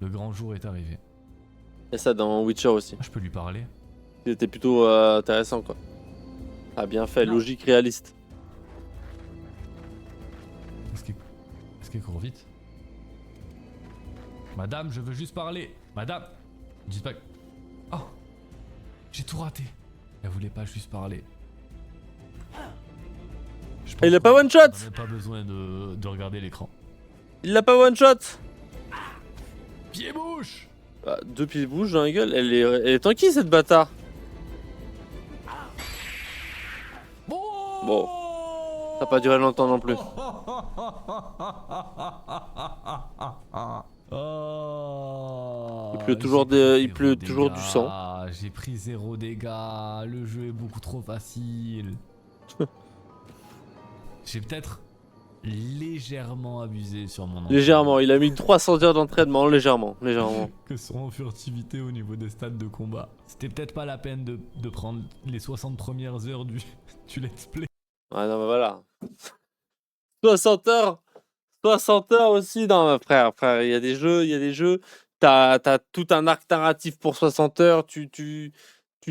le grand jour est arrivé. Et ça dans Witcher aussi. Je peux lui parler. C'était plutôt intéressant quoi. Ah, bien fait, logique, réaliste. Est-ce qu'elle court vite? Madame, je veux juste parler. Madame, dites pas. Oh, j'ai tout raté. Elle voulait pas juste parler. Il l'a pas one shot. On n'a pas besoin de regarder l'écran. Il l'a pas one shot. Pied bouche. Bah, 2 pieds bouche dans la gueule. Elle est tanky cette bâtard. Bon. Ça n'a pas duré longtemps non plus. Il pleut toujours, du sang. J'ai pris 0 dégâts. Le jeu est beaucoup trop facile. J'ai peut-être légèrement abusé sur mon entraînement. Légèrement, il a mis 300 heures d'entraînement, légèrement. Que son furtivité au niveau des stats de combat. C'était peut-être pas la peine de prendre les 60 premières heures du let's play. Ah non, mais voilà. 60 heures aussi. Non, frère, il y a des jeux. T'as tout un arc narratif pour 60 heures. Tu te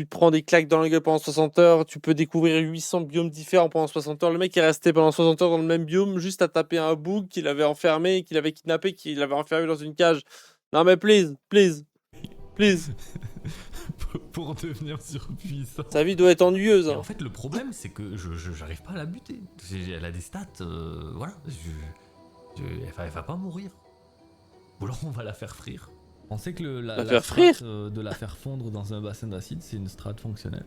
prends des claques dans la gueule pendant 60 heures. Tu peux découvrir 800 biomes différents pendant 60 heures. Le mec est resté pendant 60 heures dans le même biome juste à taper un bug qu'il avait enfermé, qu'il avait kidnappé, qu'il avait enfermé dans une cage. Non, mais please. Pour devenir surpuissant. Sa vie doit être ennuyeuse. Hein. En fait, le problème, c'est que j'arrive pas à la buter. Elle a des stats, voilà. Elle va pas mourir. Ou alors on va la faire frire. On sait que la faire frire de la faire fondre dans un bassin d'acide, c'est une strat fonctionnelle.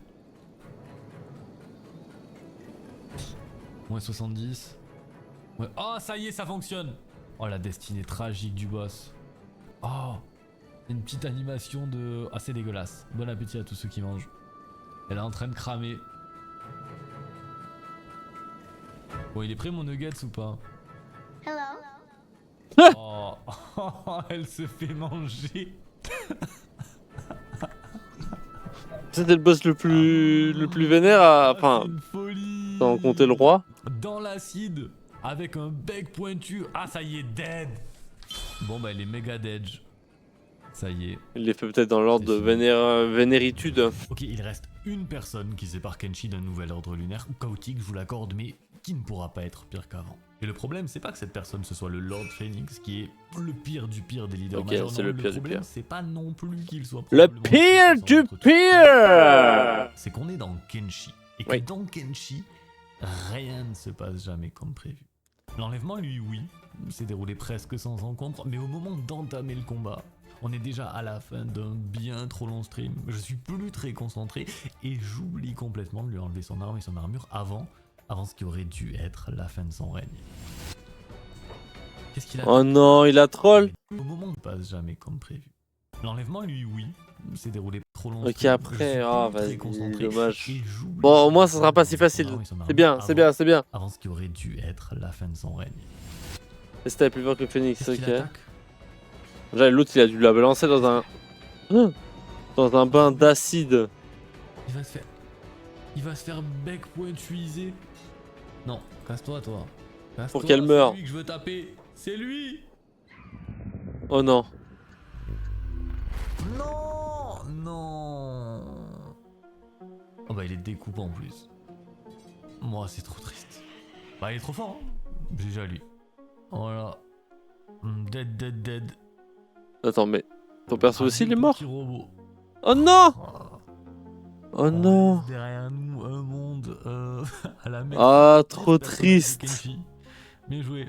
Moins 70. Ouais. Oh, ça y est, ça fonctionne. Oh, la destinée tragique du boss. Oh, une petite animation de... Ah, c'est dégueulasse. Bon appétit à tous ceux qui mangent. Elle est en train de cramer. Bon, il est prêt mon nuggets ou pas? Oh, elle se fait manger. C'était le boss le plus vénère, Ah, enfin, c'est une folie. sans compter le roi. Dans l'acide, avec un bec pointu. Ah, ça y est, dead. Bon, bah, il est méga dead. Ça y est. Il les fait peut-être dans l'ordre de C'est fini. vénéritude. Ok, il reste une personne qui sépare Kenshi d'un nouvel ordre lunaire, ou chaotique, je vous l'accorde, mais qui ne pourra pas être pire qu'avant. Et le problème, c'est pas que cette personne ce soit le Lord Phoenix, qui est le pire du pire des leaders Ok, majeurs. c'est Non, le pire du problème, pire. c'est pas non plus qu'il soit Le probablement pire le plus du puissant d'entre tous. pire! C'est qu'on est dans Kenshi, et que Oui. dans Kenshi, rien ne se passe jamais comme prévu. L'enlèvement, lui, oui, s'est déroulé presque sans encombre, mais au moment d'entamer le combat, on est déjà à la fin d'un bien trop long stream. Je suis plus très concentré et j'oublie complètement de lui enlever son arme et son armure avant ce qui aurait dû être la fin de son règne. Qu'est-ce qu'il a? Oh non, il a troll! Au moment où ne passe jamais comme prévu. L'enlèvement, lui, oui, s'est déroulé trop long. Ok, après, oh vas-y, dommage. Bon, au moins, ça sera pas si facile. C'est bien, c'est bien, c'est bien. Avant ce qui aurait dû être la fin de son règne. Et c'était plus fort que Phoenix, Qu'est-ce ok. qu'il attaque? Déjà, l'autre, il a dû la balancer dans un... dans un bain d'acide. Il va se faire bec pointuisé. Non, casse-toi, toi. Pour qu'elle meure. C'est lui que je veux taper. C'est lui. Oh non. Non, non. Oh bah il est découpé en plus. Moi c'est trop triste. Bah il est trop fort, hein. Déjà lui. Voilà. Dead, dead, dead. Attends, mais ton perso aussi, il est mort? Robot. Oh non! Oh, Oh non! derrière nous un monde à la merde. Ah, trop triste. Kenshi. Bien joué.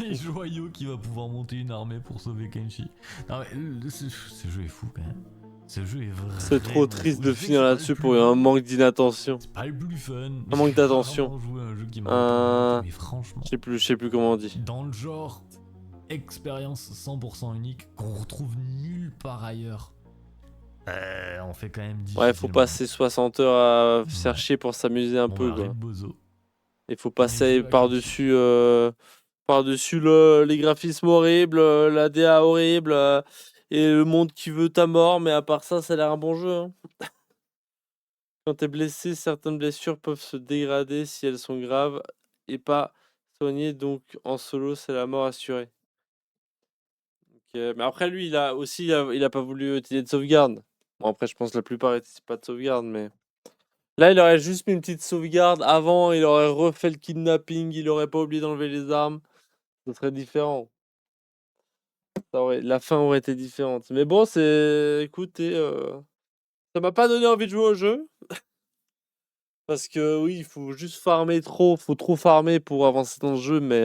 Et Joyeux qui va pouvoir monter une armée pour sauver Kenshi. Non mais ce jeu est fou quand même. Ce jeu est vraiment. C'est trop triste de finir là-dessus pour un manque d'inattention. C'est pas le plus fun. Un manque d'attention. Jouer un jeu qui m'a mais franchement. Je sais plus comment on dit. Dans le genre expérience 100% unique qu'on retrouve nulle part ailleurs. On fait quand même 10. Ouais, faut passer 60 heures à chercher pour s'amuser un peu, quoi. Il faut passer par-dessus les graphismes horribles, la DA horrible, et le monde qui veut ta mort, mais à part ça, ça a l'air un bon jeu. Hein. Quand t'es blessé, certaines blessures peuvent se dégrader si elles sont graves et pas soignées, donc en solo, c'est la mort assurée. Okay. Mais après, lui, il a pas voulu utiliser de sauvegarde. Bon, après, je pense que la plupart n'utilisent pas de sauvegarde, mais... Là, il aurait juste mis une petite sauvegarde avant, il aurait refait le kidnapping, il aurait pas oublié d'enlever les armes. Ce serait différent. La fin aurait été différente. Mais bon, écoutez, ça m'a pas donné envie de jouer au jeu. Parce que oui, il faut juste farmer trop, faut trop farmer pour avancer dans le jeu, mais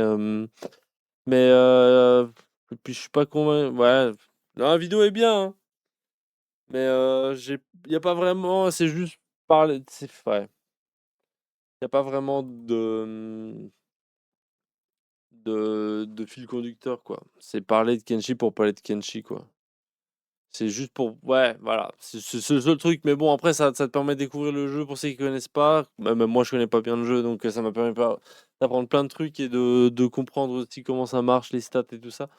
et puis je suis pas convaincu. Ouais, la vidéo est bien, hein, mais y a pas vraiment, c'est juste parler, ouais. Y a pas vraiment de fil conducteur, quoi. C'est parler de Kenshi pour parler de Kenshi, quoi. C'est juste pour... Ouais, voilà. C'est le seul truc. Mais bon, après, ça te permet de découvrir le jeu pour ceux qui connaissent pas. Même moi, je connais pas bien le jeu. Donc, ça m'a permis d'apprendre plein de trucs et de comprendre aussi comment ça marche, les stats et tout ça.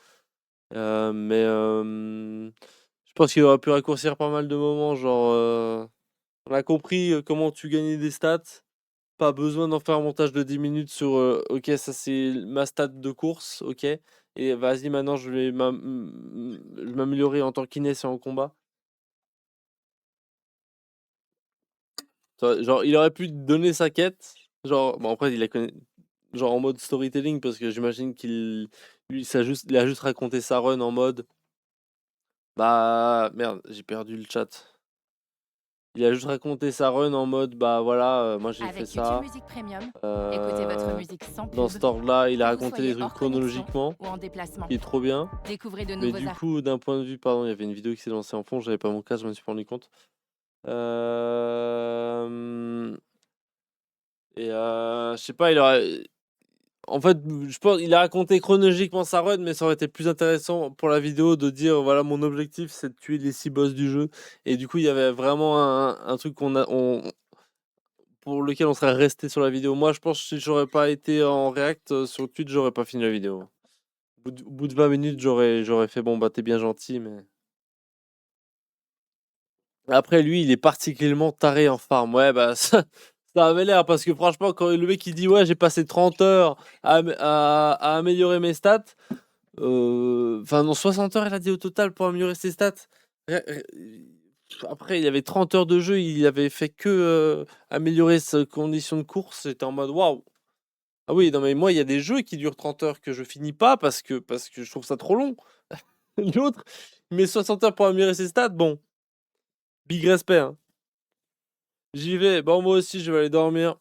Mais je pense qu'il aurait pu raccourcir pas mal de moments. Genre, on a compris comment tu gagnais des stats. Pas besoin d'en faire un montage de 10 minutes sur ok, ça c'est ma stat de course, ok. Et vas-y, maintenant je vais m'améliorer en tant qu'inès et en combat. Genre, il aurait pu donner sa quête. Genre, bon, après, il la connaît. Genre en mode storytelling, parce que j'imagine il a juste raconté sa run en mode. Bah, merde, j'ai perdu le chat. Il a juste raconté sa run en mode, bah voilà, moi j'ai fait ça. Music Premium, écoutez votre musique sans pub. Dans ce ordre-là, il a Que vous raconté soyez les trucs hors connexion chronologiquement, ou en déplacement. qui est trop bien. Découvrez de Mais nouveaux du arts. coup, d'un point de vue, pardon, il y avait une vidéo qui s'est lancée en fond, j'avais pas mon casque, je me suis pas rendu compte. Et je sais pas, il aurait. En fait, je pense il a raconté chronologiquement sa run, mais ça aurait été plus intéressant pour la vidéo de dire voilà, mon objectif c'est de tuer les 6 boss du jeu. Et du coup, il y avait vraiment un truc pour lequel on serait resté sur la vidéo. Moi, je pense que si j'aurais pas été en react sur Twitch, j'aurais pas fini la vidéo. Au bout de 20 minutes, j'aurais fait bon, bah t'es bien gentil, mais. Après, lui, il est particulièrement taré en farm. Ouais, bah ça avait l'air parce que franchement, quand le mec il dit ouais, j'ai passé 30 heures à améliorer mes stats. Enfin, non, 60 heures, il a dit au total pour améliorer ses stats. Après, il avait 30 heures de jeu, il avait fait que améliorer ses conditions de course. J'étais en mode waouh. Ah oui, non, mais moi, il y a des jeux qui durent 30 heures que je finis pas parce que je trouve ça trop long. L'autre, il met 60 heures pour améliorer ses stats. Bon, big respect, hein. J'y vais. Bon, moi aussi, je vais aller dormir.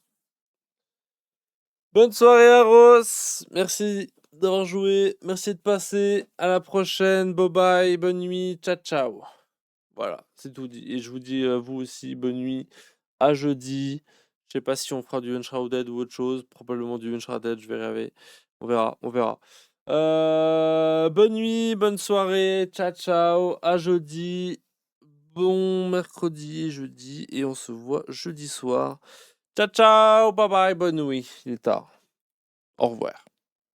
Bonne soirée à Ross. Merci d'avoir joué. Merci de passer. À la prochaine. Bye bye. Bonne nuit. Ciao, ciao. Voilà, c'est tout dit. Et je vous dis à vous aussi, bonne nuit. À jeudi. Je sais pas si on fera du Unshrouded ou autre chose. Probablement du Unshrouded, je vais rêver. On verra, on verra. Bonne nuit, bonne soirée. Ciao, ciao. À jeudi. Bon mercredi et jeudi. Et on se voit jeudi soir. Ciao, ciao. Bye bye. Bonne nuit. Il est tard. Au revoir.